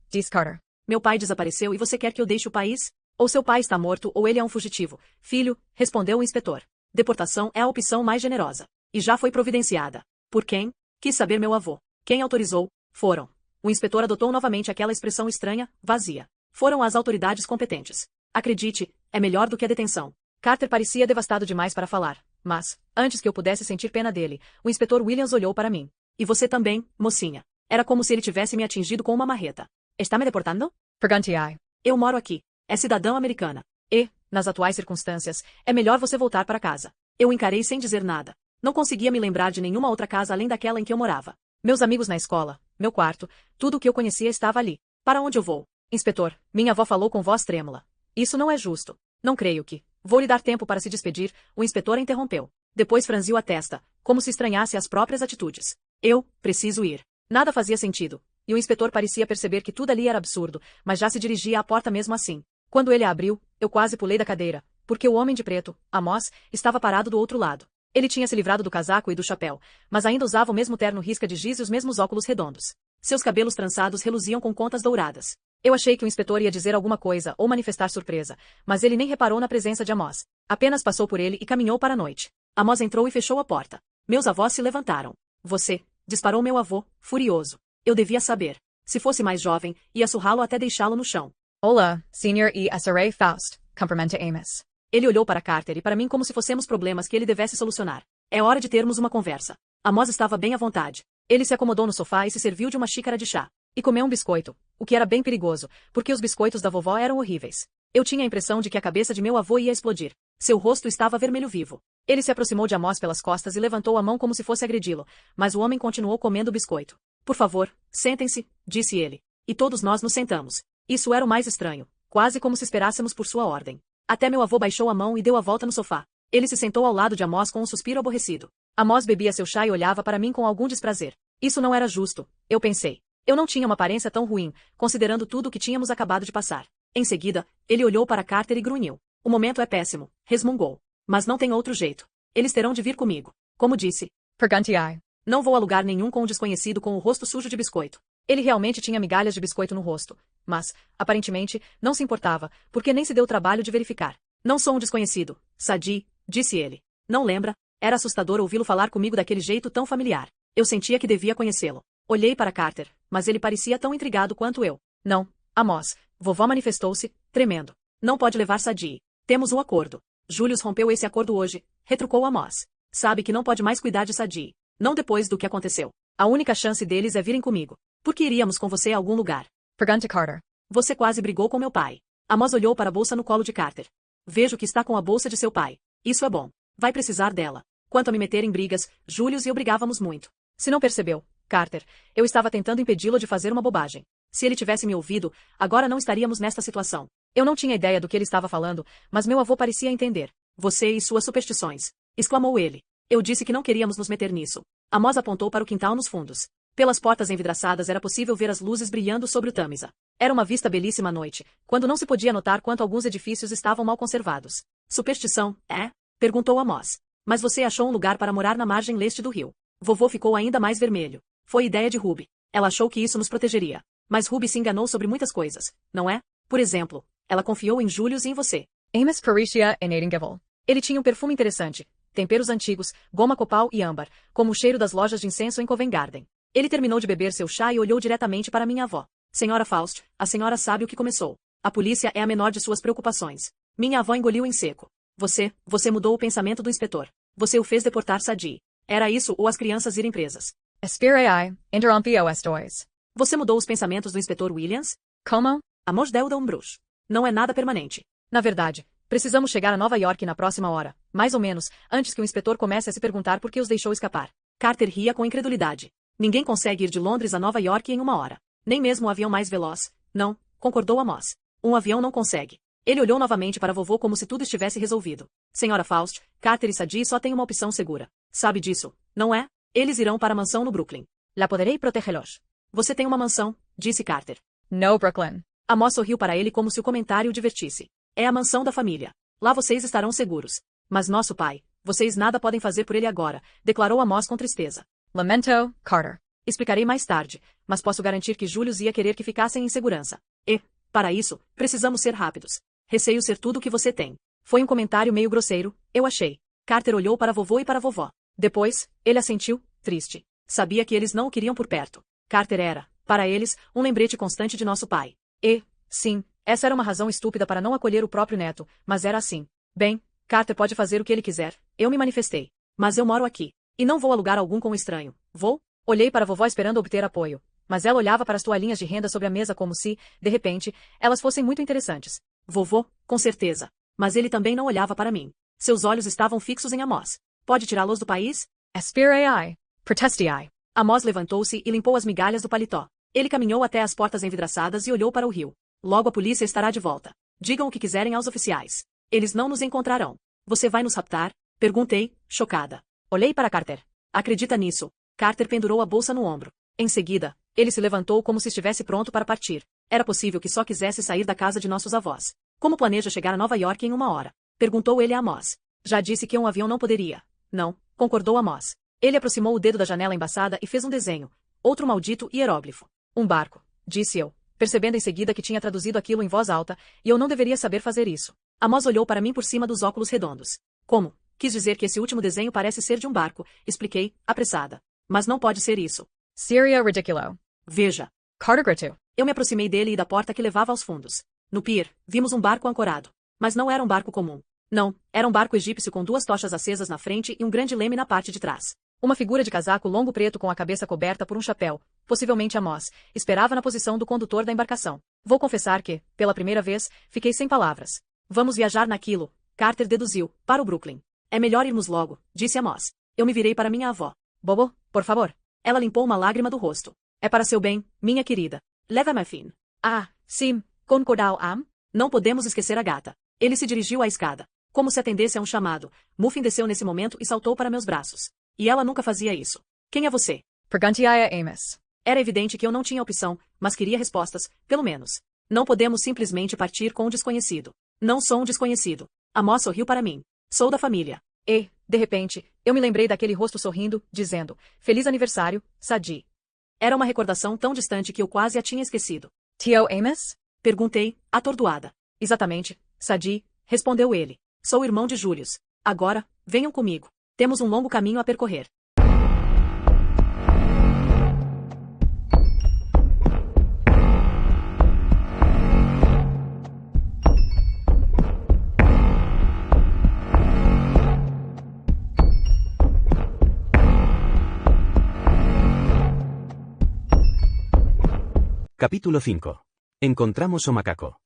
disse Carter. Meu pai desapareceu e você quer que eu deixe o país? Ou seu pai está morto ou ele é um fugitivo. Filho, respondeu o inspetor. Deportação é a opção mais generosa. E já foi providenciada. Por quem? Quis saber meu avô. Quem autorizou? Foram. O inspetor adotou novamente aquela expressão estranha, vazia. Foram as autoridades competentes. Acredite, é melhor do que a detenção. Carter parecia devastado demais para falar. Mas, antes que eu pudesse sentir pena dele, o inspetor Williams olhou para mim. E você também, mocinha. Era como se ele tivesse me atingido com uma marreta. Está me deportando? Perguntei. Eu moro aqui. É cidadã americana. E, nas atuais circunstâncias, é melhor você voltar para casa. Eu encarei sem dizer nada. Não conseguia me lembrar de nenhuma outra casa além daquela em que eu morava. Meus amigos na escola, meu quarto, tudo o que eu conhecia estava ali. Para onde eu vou? Inspetor, minha avó falou com voz trêmula. Isso não é justo. Não creio que. Vou lhe dar tempo para se despedir, o inspetor a interrompeu. Depois franziu a testa, como se estranhasse as próprias atitudes. Eu, preciso ir. Nada fazia sentido. E o inspetor parecia perceber que tudo ali era absurdo, mas já se dirigia à porta mesmo assim. Quando ele a abriu, eu quase pulei da cadeira, porque o homem de preto, Amos, estava parado do outro lado. Ele tinha se livrado do casaco e do chapéu, mas ainda usava o mesmo terno risca de giz e os mesmos óculos redondos. Seus cabelos trançados reluziam com contas douradas. Eu achei que o inspetor ia dizer alguma coisa ou manifestar surpresa, mas ele nem reparou na presença de Amos. Apenas passou por ele e caminhou para a noite. Amos entrou e fechou a porta. Meus avós se levantaram. Você, disparou meu avô, furioso. Eu devia saber. Se fosse mais jovem, ia surrá-lo até deixá-lo no chão. Olá, Sr. E. S.R.A. Faust, cumprimenta Amos. Ele olhou para Carter e para mim como se fossemos problemas que ele devesse solucionar. É hora de termos uma conversa. Amos estava bem à vontade. Ele se acomodou no sofá e se serviu de uma xícara de chá. E comeu um biscoito, o que era bem perigoso, porque os biscoitos da vovó eram horríveis. Eu tinha a impressão de que a cabeça de meu avô ia explodir. Seu rosto estava vermelho vivo. Ele se aproximou de Amos pelas costas e levantou a mão como se fosse agredi-lo, mas o homem continuou comendo o biscoito. Por favor, sentem-se, disse ele. E todos nós nos sentamos. Isso era o mais estranho, quase como se esperássemos por sua ordem. Até meu avô baixou a mão e deu a volta no sofá. Ele se sentou ao lado de Amos com um suspiro aborrecido. Amos bebia seu chá e olhava para mim com algum desprazer. Isso não era justo, eu pensei. Eu não tinha uma aparência tão ruim, considerando tudo o que tínhamos acabado de passar. Em seguida, ele olhou para Carter e grunhiu. O momento é péssimo, resmungou. Mas não tem outro jeito. Eles terão de vir comigo. Como disse, Perguntai. Não vou a lugar nenhum com um desconhecido com o rosto sujo de biscoito. Ele realmente tinha migalhas de biscoito no rosto. Mas, aparentemente, não se importava, porque nem se deu o trabalho de verificar. Não sou um desconhecido, Sadi, disse ele. Não lembra? Era assustador ouvi-lo falar comigo daquele jeito tão familiar. Eu sentia que devia conhecê-lo. Olhei para Carter, mas ele parecia tão intrigado quanto eu. Não, Amos. Vovó manifestou-se, tremendo. Não pode levar Sadi. Temos um acordo. Julius rompeu esse acordo hoje, retrucou Amos. Sabe que não pode mais cuidar de Sadi. Não depois do que aconteceu. A única chance deles é virem comigo. Por que iríamos com você a algum lugar? Pergunta Carter. Você quase brigou com meu pai. Amos olhou para a bolsa no colo de Carter. Vejo que está com a bolsa de seu pai. Isso é bom. Vai precisar dela. Quanto a me meter em brigas, Julius e eu brigávamos muito. Se não percebeu, Carter, eu estava tentando impedi-lo de fazer uma bobagem. Se ele tivesse me ouvido, agora não estaríamos nesta situação. Eu não tinha ideia do que ele estava falando, mas meu avô parecia entender. Você e suas superstições, exclamou ele. Eu disse que não queríamos nos meter nisso. Amos apontou para o quintal nos fundos. Pelas portas envidraçadas era possível ver as luzes brilhando sobre o Tamisa. Era uma vista belíssima à noite, quando não se podia notar quanto alguns edifícios estavam mal conservados. Superstição, é? Perguntou Amos. Mas você achou um lugar para morar na margem leste do rio. Vovô ficou ainda mais vermelho. Foi ideia de Ruby. Ela achou que isso nos protegeria. Mas Ruby se enganou sobre muitas coisas, não é? Por exemplo, ela confiou em Julius e em você. Amos Pericia e Nightingale. Ele tinha um perfume interessante, temperos antigos, goma copal e âmbar, como o cheiro das lojas de incenso em Covent Garden. Ele terminou de beber seu chá e olhou diretamente para minha avó. Senhora Faust, a senhora sabe o que começou. A polícia é a menor de suas preocupações. Minha avó engoliu em seco. Você mudou o pensamento do inspetor. Você o fez deportar Sadi. Era isso ou as crianças irem presas. Esperei, interrompi os dois. Você mudou os pensamentos do inspetor Williams? Como? Amos deu um bruxo. Não é nada permanente. Na verdade, precisamos chegar a Nova York na próxima hora, mais ou menos, antes que o inspetor comece a se perguntar por que os deixou escapar. Carter ria com incredulidade. Ninguém consegue ir de Londres a Nova York em uma hora. Nem mesmo o avião mais veloz. Não, concordou Amos. Um avião não consegue. Ele olhou novamente para vovô como se tudo estivesse resolvido. Senhora Faust, Carter e Sadi só têm uma opção segura. Sabe disso, não é? Eles irão para a mansão no Brooklyn. La poderei protegê-los. Você tem uma mansão, disse Carter. No, Brooklyn. Amos sorriu para ele como se o comentário o divertisse. É a mansão da família. Lá vocês estarão seguros. Mas nosso pai, vocês nada podem fazer por ele agora, declarou Amos com tristeza. Lamento, Carter. Explicarei mais tarde, mas posso garantir que Julius ia querer que ficassem em segurança. E, para isso, precisamos ser rápidos. Receio ser tudo o que você tem. Foi um comentário meio grosseiro, eu achei. Carter olhou para vovô e para vovó. Depois, ele assentiu, triste. Sabia que eles não o queriam por perto. Carter era, para eles, um lembrete constante de nosso pai. E, sim, essa era uma razão estúpida para não acolher o próprio neto, mas era assim. Bem, Carter pode fazer o que ele quiser, eu me manifestei. Mas eu moro aqui. E não vou a lugar algum com um estranho. Vou? Olhei para a vovó esperando obter apoio. Mas ela olhava para as toalhinhas de renda sobre a mesa como se, de repente, elas fossem muito interessantes. Vovô, com certeza. Mas ele também não olhava para mim. Seus olhos estavam fixos em Amos. Pode tirá-los do país? Esperei. Protestai. Amos levantou-se e limpou as migalhas do paletó. Ele caminhou até as portas envidraçadas e olhou para o rio. Logo a polícia estará de volta. Digam o que quiserem aos oficiais. Eles não nos encontrarão. Você vai nos raptar? Perguntei, chocada. Olhei para Carter. Acredita nisso? Carter pendurou a bolsa no ombro. Em seguida, ele se levantou como se estivesse pronto para partir. Era possível que só quisesse sair da casa de nossos avós. Como planeja chegar a Nova York em uma hora? Perguntou ele a Amos. Já disse que um avião não poderia. Não, concordou Amos. Ele aproximou o dedo da janela embaçada e fez um desenho. Outro maldito hieróglifo. Um barco, disse eu, percebendo em seguida que tinha traduzido aquilo em voz alta, e eu não deveria saber fazer isso. Amos olhou para mim por cima dos óculos redondos. Como? Quis dizer que esse último desenho parece ser de um barco, expliquei, apressada. Mas não pode ser isso. Seria ridiculo. Veja. Carter gritou. Eu me aproximei dele e da porta que levava aos fundos. No pier, vimos um barco ancorado. Mas não era um barco comum. Não, era um barco egípcio com duas tochas acesas na frente e um grande leme na parte de trás. Uma figura de casaco longo preto com a cabeça coberta por um chapéu, possivelmente Amos, esperava na posição do condutor da embarcação. Vou confessar que, pela primeira vez, fiquei sem palavras. Vamos viajar naquilo, Carter deduziu, para o Brooklyn. É melhor irmos logo, disse Amos. Eu me virei para minha avó. Bobo, por favor. Ela limpou uma lágrima do rosto. É para seu bem, minha querida. Leva-me a fim. Ah, sim, concordou Am? Não podemos esquecer a gata. Ele se dirigiu à escada. Como se atendesse a um chamado. Muffin desceu nesse momento e saltou para meus braços. E ela nunca fazia isso. Quem é você? Perguntei a Amos. Era evidente que eu não tinha opção, mas queria respostas, pelo menos. Não podemos simplesmente partir com um desconhecido. Não sou um desconhecido. Amos sorriu para mim. Sou da família. E, De repente, eu me lembrei daquele rosto sorrindo, dizendo, Feliz aniversário, Sadi. Era uma recordação tão distante que eu quase a tinha esquecido. Tio Amos? Perguntei, atordoada. Exatamente, Sadi, respondeu ele. Sou irmão de Julius. Agora, venham comigo. Temos um longo caminho a percorrer. Capítulo 5. Encontramos o macaco.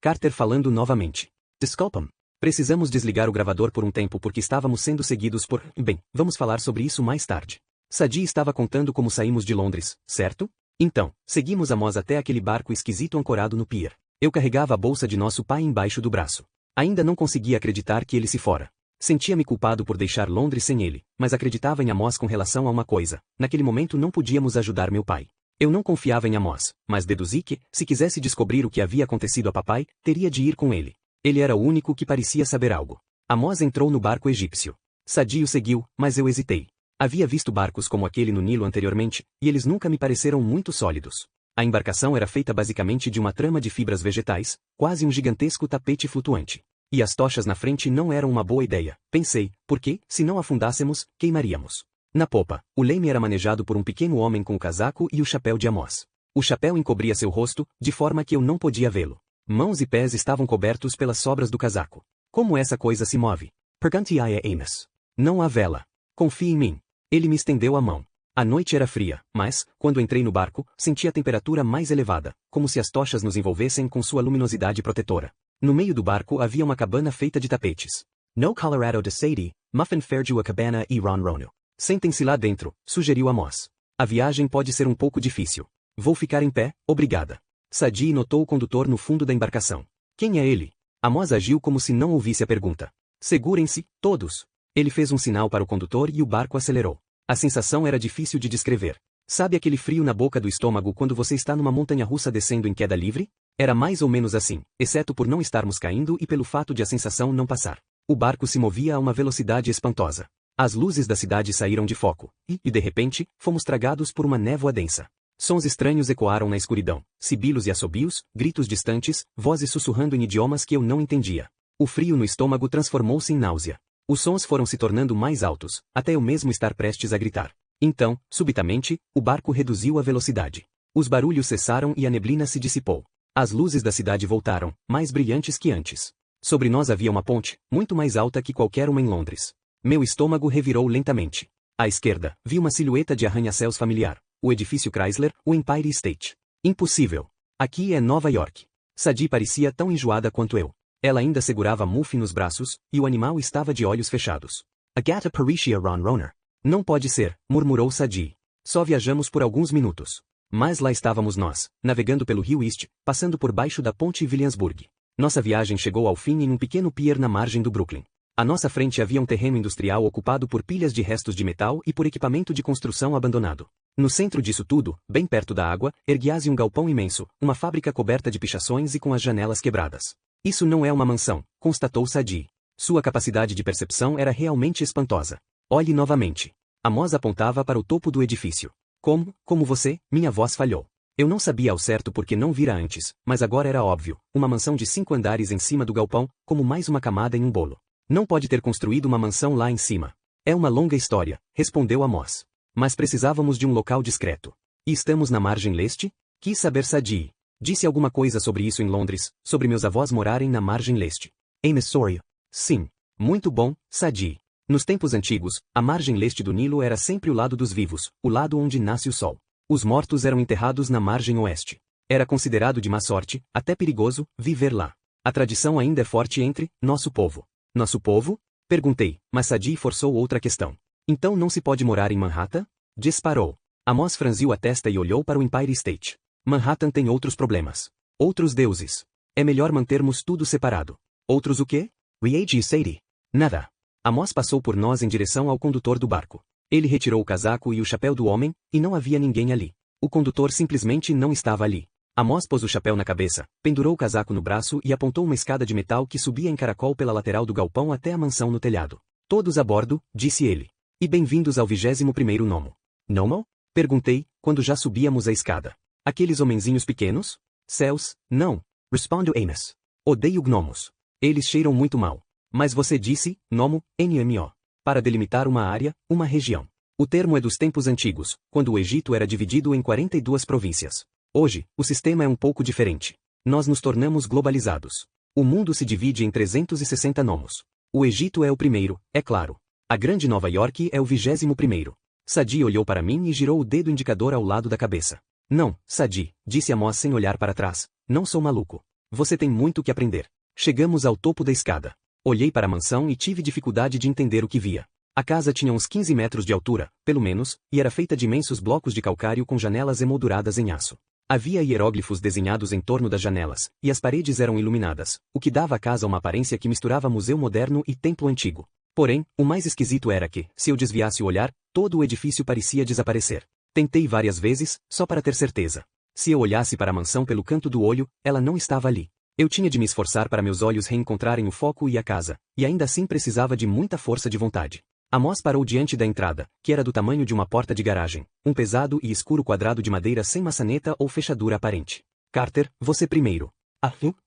Carter falando novamente. Desculpa-me. Precisamos desligar o gravador por um tempo porque estávamos sendo seguidos por... Bem, vamos falar sobre isso mais tarde. Sadi estava contando como saímos de Londres, certo? Então, seguimos Amos até aquele barco esquisito ancorado no pier. Eu carregava a bolsa de nosso pai embaixo do braço. Ainda não conseguia acreditar que ele se fora. Sentia-me culpado por deixar Londres sem ele, mas acreditava em Amos com relação a uma coisa. Naquele momento não podíamos ajudar meu pai. Eu não confiava em Amos, mas deduzi que, se quisesse descobrir o que havia acontecido a papai, teria de ir com ele. Ele era o único que parecia saber algo. Amos entrou no barco egípcio. Sadi o seguiu, mas eu hesitei. Havia visto barcos como aquele no Nilo anteriormente, e eles nunca me pareceram muito sólidos. A embarcação era feita basicamente de uma trama de fibras vegetais, quase um gigantesco tapete flutuante. E as tochas na frente não eram uma boa ideia, pensei, porque, se não afundássemos, queimaríamos. Na popa, o leme era manejado por um pequeno homem com o casaco e o chapéu de Amos. O chapéu encobria seu rosto, de forma que eu não podia vê-lo. Mãos e pés estavam cobertos pelas sobras do casaco. Como essa coisa se move? Perguntei a Amos. Não há vela. Confie em mim. Ele me estendeu a mão. A noite era fria, mas, quando entrei no barco, senti a temperatura mais elevada, como se as tochas nos envolvessem com sua luminosidade protetora. No meio do barco havia uma cabana feita de tapetes. No Colorado de Sadie, Muffin Fairju a cabana e Ron Rono. Sentem-se lá dentro, sugeriu Amos. A viagem pode ser um pouco difícil. Vou ficar em pé, obrigada. Sadi notou o condutor no fundo da embarcação. Quem é ele? Amos agiu como se não ouvisse a pergunta. Segurem-se, todos. Ele fez um sinal para o condutor e o barco acelerou. A sensação era difícil de descrever. Sabe aquele frio na boca do estômago quando você está numa montanha-russa descendo em queda livre? Era mais ou menos assim, exceto por não estarmos caindo e pelo fato de a sensação não passar. O barco se movia a uma velocidade espantosa. As luzes da cidade saíram de foco, e de repente, fomos tragados por uma névoa densa. Sons estranhos ecoaram na escuridão, sibilos e assobios, gritos distantes, vozes sussurrando em idiomas que eu não entendia. O frio no estômago transformou-se em náusea. Os sons foram se tornando mais altos, até eu mesmo estar prestes a gritar. Então, subitamente, o barco reduziu a velocidade. Os barulhos cessaram e a neblina se dissipou. As luzes da cidade voltaram, mais brilhantes que antes. Sobre nós havia uma ponte, muito mais alta que qualquer uma em Londres. Meu estômago revirou lentamente. À esquerda, vi uma silhueta de arranha-céus familiar. O edifício Chrysler, o Empire State. Impossível. Aqui é Nova York. Sadi parecia tão enjoada quanto eu. Ela ainda segurava Muffin nos braços, e o animal estava de olhos fechados. Agatha Parishia Ron Roner. Não pode ser, murmurou Sadi. Só viajamos por alguns minutos. Mas lá estávamos nós, navegando pelo rio East, passando por baixo da ponte Williamsburg. Nossa viagem chegou ao fim em um pequeno pier na margem do Brooklyn. À nossa frente havia um terreno industrial ocupado por pilhas de restos de metal e por equipamento de construção abandonado. No centro disso tudo, bem perto da água, erguia-se um galpão imenso, uma fábrica coberta de pichações e com as janelas quebradas. Isso não é uma mansão, constatou Sadi. Sua capacidade de percepção era realmente espantosa. Olhe novamente. Amos apontava para o topo do edifício. Como você, minha voz falhou. Eu não sabia ao certo porque não vira antes, mas agora era óbvio, uma mansão de 5 andares em cima do galpão, como mais uma camada em um bolo. Não pode ter construído uma mansão lá em cima. É uma longa história, respondeu Amos. Mas precisávamos de um local discreto. E estamos na margem leste? Quis saber Sadi. Disse alguma coisa sobre isso em Londres, sobre meus avós morarem na margem leste. Em Missouri? Sim. Muito bom, Sadi. Nos tempos antigos, a margem leste do Nilo era sempre o lado dos vivos, o lado onde nasce o sol. Os mortos eram enterrados na margem oeste. Era considerado de má sorte, até perigoso, viver lá. A tradição ainda é forte entre nosso povo. Nosso povo? Perguntei, mas Sadi forçou outra questão. Então não se pode morar em Manhattan? Disparou. Amos franziu a testa e olhou para o Empire State. Manhattan tem outros problemas. Outros deuses. É melhor mantermos tudo separado. Outros o quê? Riage e Sadie. Nada. Amos passou por nós em direção ao condutor do barco. Ele retirou o casaco e o chapéu do homem, e não havia ninguém ali. O condutor simplesmente não estava ali. Amos pôs o chapéu na cabeça, pendurou o casaco no braço e apontou uma escada de metal que subia em caracol pela lateral do galpão até a mansão no telhado. Todos a bordo, disse ele. E bem-vindos ao 21º Nomo. Nomo? Perguntei, quando já subíamos a escada. Aqueles homenzinhos pequenos? Céus, não. Respondeu Amos. Odeio gnomos. Eles cheiram muito mal. Mas você disse, Nomo, NMO. Para delimitar uma área, uma região. O termo é dos tempos antigos, quando o Egito era dividido em 42 províncias. Hoje, o sistema é um pouco diferente. Nós nos tornamos globalizados. O mundo se divide em 360 nomos. O Egito é o primeiro, é claro. A grande Nova York é o 21º. Sadi olhou para mim e girou o dedo indicador ao lado da cabeça. Não, Sadi, disse Amos sem olhar para trás. Não sou maluco. Você tem muito que aprender. Chegamos ao topo da escada. Olhei para a mansão e tive dificuldade de entender o que via. A casa tinha uns 15 metros de altura, pelo menos, e era feita de imensos blocos de calcário com janelas emolduradas em aço. Havia hieróglifos desenhados em torno das janelas, e as paredes eram iluminadas, o que dava à casa uma aparência que misturava museu moderno e templo antigo. Porém, o mais esquisito era que, se eu desviasse o olhar, todo o edifício parecia desaparecer. Tentei várias vezes, só para ter certeza. Se eu olhasse para a mansão pelo canto do olho, ela não estava ali. Eu tinha de me esforçar para meus olhos reencontrarem o foco e a casa, e ainda assim precisava de muita força de vontade. Amos parou diante da entrada, que era do tamanho de uma porta de garagem, um pesado e escuro quadrado de madeira sem maçaneta ou fechadura aparente. Carter, você primeiro.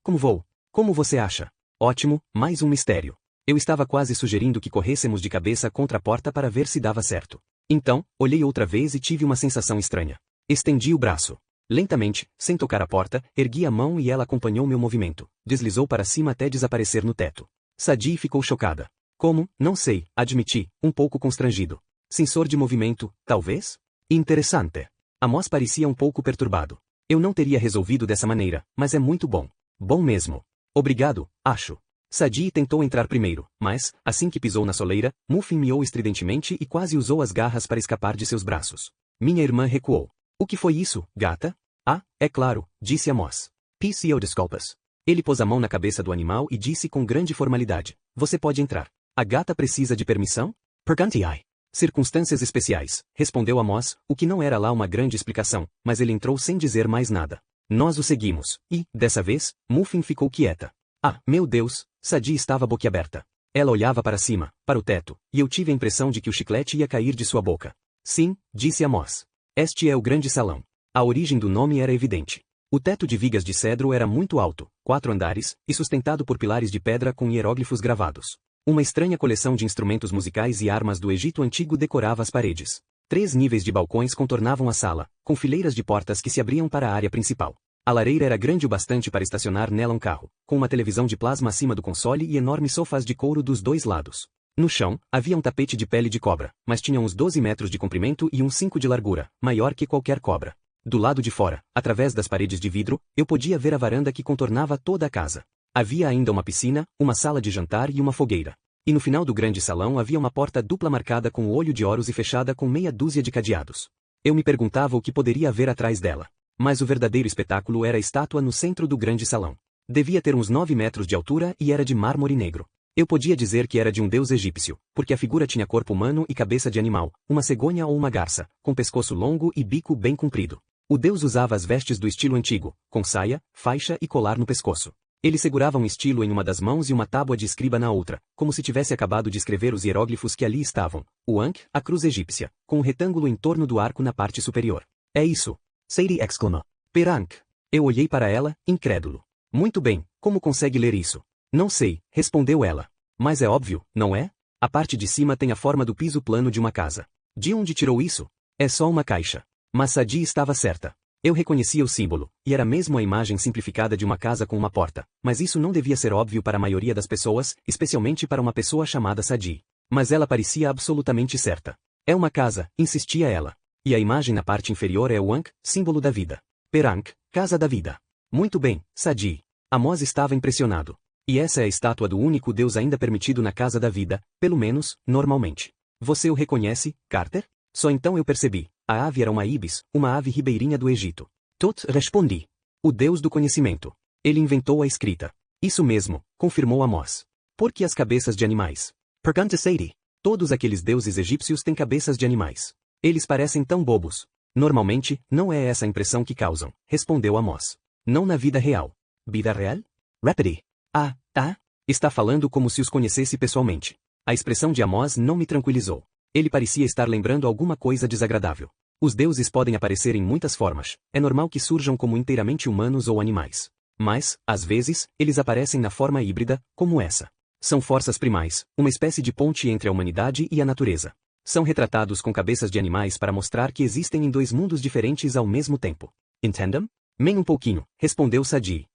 Como vou? Como você acha? Ótimo, mais um mistério. Eu estava quase sugerindo que corrêssemos de cabeça contra a porta para ver se dava certo. Então, olhei outra vez e tive uma sensação estranha. Estendi o braço. Lentamente, sem tocar a porta, ergui a mão e ela acompanhou meu movimento. Deslizou para cima até desaparecer no teto. Sadi ficou chocada. Como? Não sei, admiti, um pouco constrangido. Sensor de movimento, talvez? Interessante. Amos parecia um pouco perturbado. Eu não teria resolvido dessa maneira, mas é muito bom. Bom mesmo. Obrigado, acho. Sadi tentou entrar primeiro, mas, assim que pisou na soleira, Muffin miou estridentemente e quase usou as garras para escapar de seus braços. Minha irmã recuou. O que foi isso, gata? Ah, é claro, disse Amos. Peço desculpas. Ele pôs a mão na cabeça do animal e disse com grande formalidade. Você pode entrar. A gata precisa de permissão? Perguntei. Circunstâncias especiais, respondeu Amos, o que não era lá uma grande explicação, mas ele entrou sem dizer mais nada. Nós o seguimos, e, dessa vez, Muffin ficou quieta. Ah, meu Deus, Sadi estava boquiaberta. Ela olhava para cima, para o teto, e eu tive a impressão de que o chiclete ia cair de sua boca. Sim, disse Amos. Este é o grande salão. A origem do nome era evidente. O teto de vigas de cedro era muito alto, 4 andares, e sustentado por pilares de pedra com hieróglifos gravados. Uma estranha coleção de instrumentos musicais e armas do Egito Antigo decorava as paredes. 3 níveis de balcões contornavam a sala, com fileiras de portas que se abriam para a área principal. A lareira era grande o bastante para estacionar nela um carro, com uma televisão de plasma acima do console e enormes sofás de couro dos dois lados. No chão, havia um tapete de pele de cobra, mas tinha uns 12 metros de comprimento e uns 5 de largura, maior que qualquer cobra. Do lado de fora, através das paredes de vidro, eu podia ver a varanda que contornava toda a casa. Havia ainda uma piscina, uma sala de jantar e uma fogueira. E no final do grande salão havia uma porta dupla marcada com o olho de Horus e fechada com meia dúzia de cadeados. Eu me perguntava o que poderia haver atrás dela. Mas o verdadeiro espetáculo era a estátua no centro do grande salão. Devia ter uns 9 metros de altura e era de mármore negro. Eu podia dizer que era de um deus egípcio, porque a figura tinha corpo humano e cabeça de animal, uma cegonha ou uma garça, com pescoço longo e bico bem comprido. O deus usava as vestes do estilo antigo, com saia, faixa e colar no pescoço. Ele segurava um estilo em uma das mãos e uma tábua de escriba na outra, como se tivesse acabado de escrever os hieróglifos que ali estavam. O Ankh, a cruz egípcia, com um retângulo em torno do arco na parte superior. É isso. Sadie exclamou. Perank. Eu olhei para ela, incrédulo. Muito bem, como consegue ler isso? Não sei, respondeu ela. Mas é óbvio, não é? A parte de cima tem a forma do piso plano de uma casa. De onde tirou isso? É só uma caixa. Mas Sadi estava certa. Eu reconhecia o símbolo, e era mesmo a imagem simplificada de uma casa com uma porta, mas isso não devia ser óbvio para a maioria das pessoas, especialmente para uma pessoa chamada Sadi. Mas ela parecia absolutamente certa. É uma casa, insistia ela. E a imagem na parte inferior é o Ankh, símbolo da vida. Perank, casa da vida. Muito bem, Sadi. Amos estava impressionado. E essa é a estátua do único Deus ainda permitido na casa da vida, pelo menos, normalmente. Você o reconhece, Carter? Só então eu percebi. A ave era uma ibis, uma ave ribeirinha do Egito. Tot respondi. O Deus do conhecimento. Ele inventou a escrita. Isso mesmo, confirmou Amos. Por que as cabeças de animais? Pergunta Sadie. Todos aqueles deuses egípcios têm cabeças de animais. Eles parecem tão bobos. Normalmente, não é essa a impressão que causam, respondeu Amos. Não na vida real. Vida real? Repeti. Ah, tá? Está falando como se os conhecesse pessoalmente. A expressão de Amos não me tranquilizou. Ele parecia estar lembrando alguma coisa desagradável. Os deuses podem aparecer em muitas formas, é normal que surjam como inteiramente humanos ou animais. Mas, às vezes, eles aparecem na forma híbrida, como essa. São forças primais, uma espécie de ponte entre a humanidade e a natureza. São retratados com cabeças de animais para mostrar que existem em dois mundos diferentes ao mesmo tempo. Entendam? Nem um pouquinho, respondeu Sadi.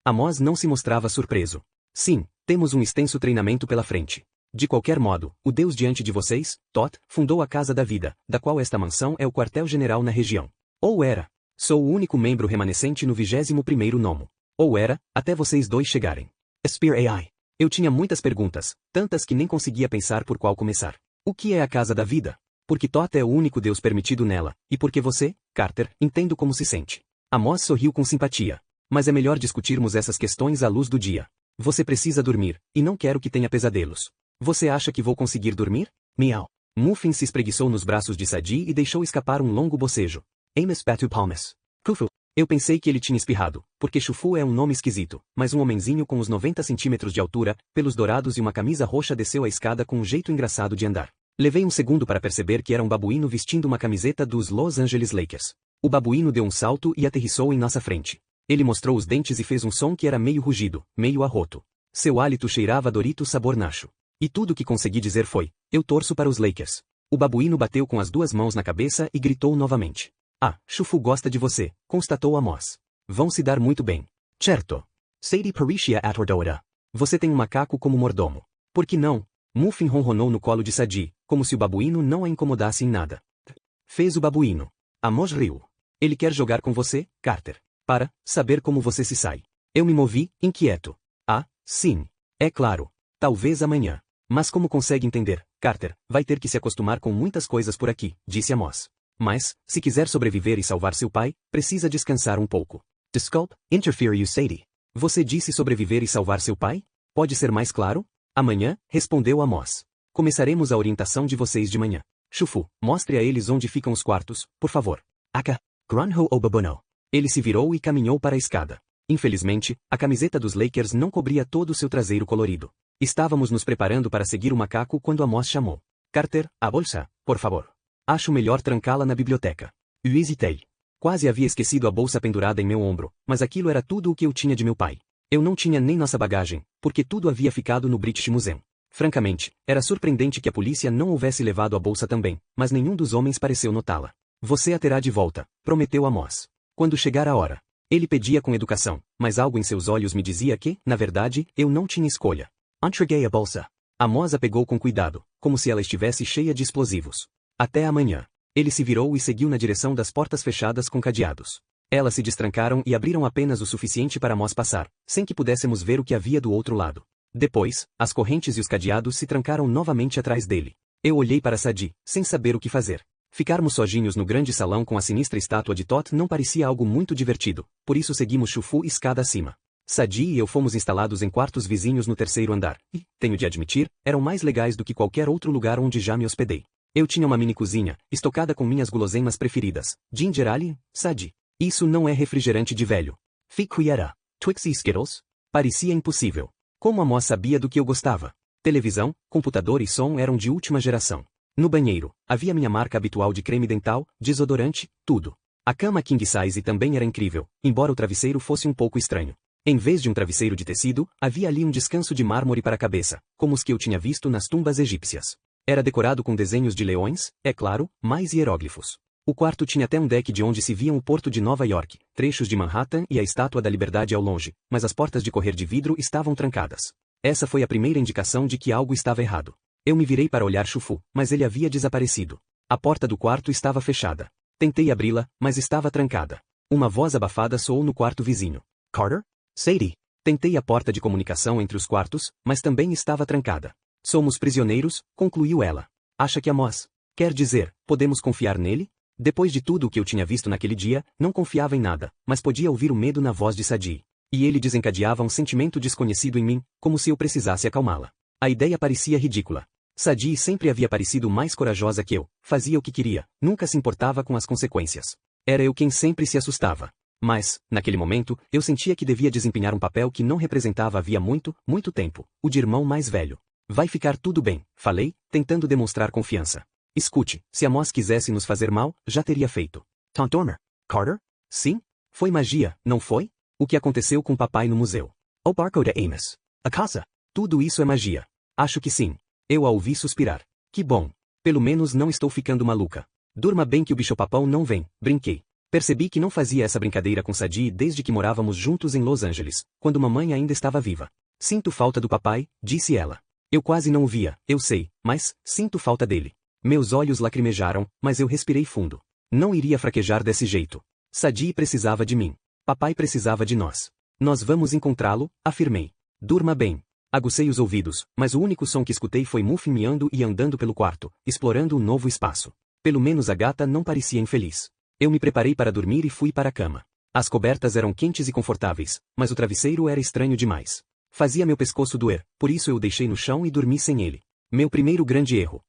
Amos não se mostrava surpreso. Sim, temos um extenso treinamento pela frente. De qualquer modo, o Deus diante de vocês, Thoth, fundou a Casa da Vida, da qual esta mansão é o quartel-general na região. Ou era. Sou o único membro remanescente no 21º nomo. Ou era, até vocês dois chegarem. Spear AI. Eu tinha muitas perguntas, tantas que nem conseguia pensar por qual começar. O que é a Casa da Vida? Porque Thoth é o único Deus permitido nela, e porque você, Carter, entendo como se sente. Amos sorriu com simpatia. Mas é melhor discutirmos essas questões à luz do dia. Você precisa dormir, e não quero que tenha pesadelos. Você acha que vou conseguir dormir? Miau. Muffin se espreguiçou nos braços de Sadi e deixou escapar um longo bocejo. Amos bateu palmas. Kufu. Eu pensei que ele tinha espirrado, porque Chufu é um nome esquisito, mas um homenzinho com uns 90 centímetros de altura, pelos dourados e uma camisa roxa desceu a escada com um jeito engraçado de andar. Levei um segundo para perceber que era um babuíno vestindo uma camiseta dos Los Angeles Lakers. O babuíno deu um salto e aterrissou em nossa frente. Ele mostrou os dentes e fez um som que era meio rugido, meio arroto. Seu hálito cheirava a Doritos sabor nacho. E tudo o que consegui dizer foi, eu torço para os Lakers. O babuíno bateu com as duas mãos na cabeça e gritou novamente. Chufu gosta de você, constatou Amos. Vão se dar muito bem. Certo. Sadie Paricia atordora. Você tem um macaco como mordomo. Por que não? Muffin ronronou no colo de Sadi, como se o babuíno não a incomodasse em nada. Fez o babuíno. Amos riu. Ele quer jogar com você, Carter. Para saber como você se sai. Eu me movi, inquieto. Sim. É claro. Talvez amanhã. Mas como consegue entender, Carter, vai ter que se acostumar com muitas coisas por aqui, disse Amos. Mas, se quiser sobreviver e salvar seu pai, precisa descansar um pouco. Desculpe, interfere you Sadie. Você disse sobreviver e salvar seu pai? Pode ser mais claro? Amanhã, respondeu Amos. Começaremos a orientação de vocês de manhã. Chufu, mostre a eles onde ficam os quartos, por favor. Aka, Granho Obabono. Ele se virou e caminhou para a escada. Infelizmente, a camiseta dos Lakers não cobria todo o seu traseiro colorido. Estávamos nos preparando para seguir o macaco quando Amos chamou. Carter, a bolsa, por favor. Acho melhor trancá-la na biblioteca. Eu hesitei. Quase havia esquecido a bolsa pendurada em meu ombro, mas aquilo era tudo o que eu tinha de meu pai. Eu não tinha nem nossa bagagem, porque tudo havia ficado no British Museum. Francamente, era surpreendente que a polícia não houvesse levado a bolsa também, mas nenhum dos homens pareceu notá-la. Você a terá de volta, prometeu Amos. Quando chegar a hora. Ele pedia com educação, mas algo em seus olhos me dizia que, na verdade, eu não tinha escolha. Entreguei a bolsa. Amos a pegou com cuidado, como se ela estivesse cheia de explosivos. Até amanhã. Ele se virou e seguiu na direção das portas fechadas com cadeados. Elas se destrancaram e abriram apenas o suficiente para Amos passar, sem que pudéssemos ver o que havia do outro lado. Depois, as correntes e os cadeados se trancaram novamente atrás dele. Eu olhei para Sadi, sem saber o que fazer. Ficarmos sozinhos no grande salão com a sinistra estátua de Thoth não parecia algo muito divertido, por isso seguimos Chufu escada acima. Sadi e eu fomos instalados em quartos vizinhos no terceiro andar, e, tenho de admitir, eram mais legais do que qualquer outro lugar onde já me hospedei. Eu tinha uma mini cozinha, estocada com minhas guloseimas preferidas, ginger ale, Sadi. Isso não é refrigerante de velho. Fiquiera. Twix e Skittles? Parecia impossível. Como Amos sabia do que eu gostava? Televisão, computador e som eram de última geração. No banheiro, havia minha marca habitual de creme dental, desodorante, tudo. A cama king size também era incrível, embora o travesseiro fosse um pouco estranho. Em vez de um travesseiro de tecido, havia ali um descanso de mármore para a cabeça, como os que eu tinha visto nas tumbas egípcias. Era decorado com desenhos de leões, é claro, mais hieróglifos. O quarto tinha até um deck de onde se viam o porto de Nova York, trechos de Manhattan e a Estátua da Liberdade ao longe, mas as portas de correr de vidro estavam trancadas. Essa foi a primeira indicação de que algo estava errado. Eu me virei para olhar Chufu, mas ele havia desaparecido. A porta do quarto estava fechada. Tentei abri-la, mas estava trancada. Uma voz abafada soou no quarto vizinho. Carter? Sadie. Tentei a porta de comunicação entre os quartos, mas também estava trancada. Somos prisioneiros, concluiu ela. Acha que Amos? Quer dizer, podemos confiar nele? Depois de tudo o que eu tinha visto naquele dia, não confiava em nada, mas podia ouvir o medo na voz de Sadi. E ele desencadeava um sentimento desconhecido em mim, como se eu precisasse acalmá-la. A ideia parecia ridícula. Sadi sempre havia parecido mais corajosa que eu, fazia o que queria, nunca se importava com as consequências. Era eu quem sempre se assustava. Mas, naquele momento, eu sentia que devia desempenhar um papel que não representava havia muito, muito tempo, o de irmão mais velho. Vai ficar tudo bem, falei, tentando demonstrar confiança. Escute, se Amos quisesse nos fazer mal, já teria feito. Tom Dormer? Carter? Sim? Foi magia, não foi? O que aconteceu com papai no museu? O barco de Amos? A casa? Tudo isso é magia. Acho que sim. Eu a ouvi suspirar. Que bom. Pelo menos não estou ficando maluca. Durma bem que o bicho-papão não vem, brinquei. Percebi que não fazia essa brincadeira com Sadie desde que morávamos juntos em Los Angeles, quando mamãe ainda estava viva. Sinto falta do papai, disse ela. Eu quase não o via, eu sei, mas sinto falta dele. Meus olhos lacrimejaram, mas eu respirei fundo. Não iria fraquejar desse jeito. Sadie precisava de mim. Papai precisava de nós. Nós vamos encontrá-lo, afirmei. Durma bem. Agucei os ouvidos, mas o único som que escutei foi Muffin miando e andando pelo quarto, explorando um novo espaço. Pelo menos a gata não parecia infeliz. Eu me preparei para dormir e fui para a cama. As cobertas eram quentes e confortáveis, mas o travesseiro era estranho demais. Fazia meu pescoço doer, por isso eu o deixei no chão e dormi sem ele. Meu primeiro grande erro.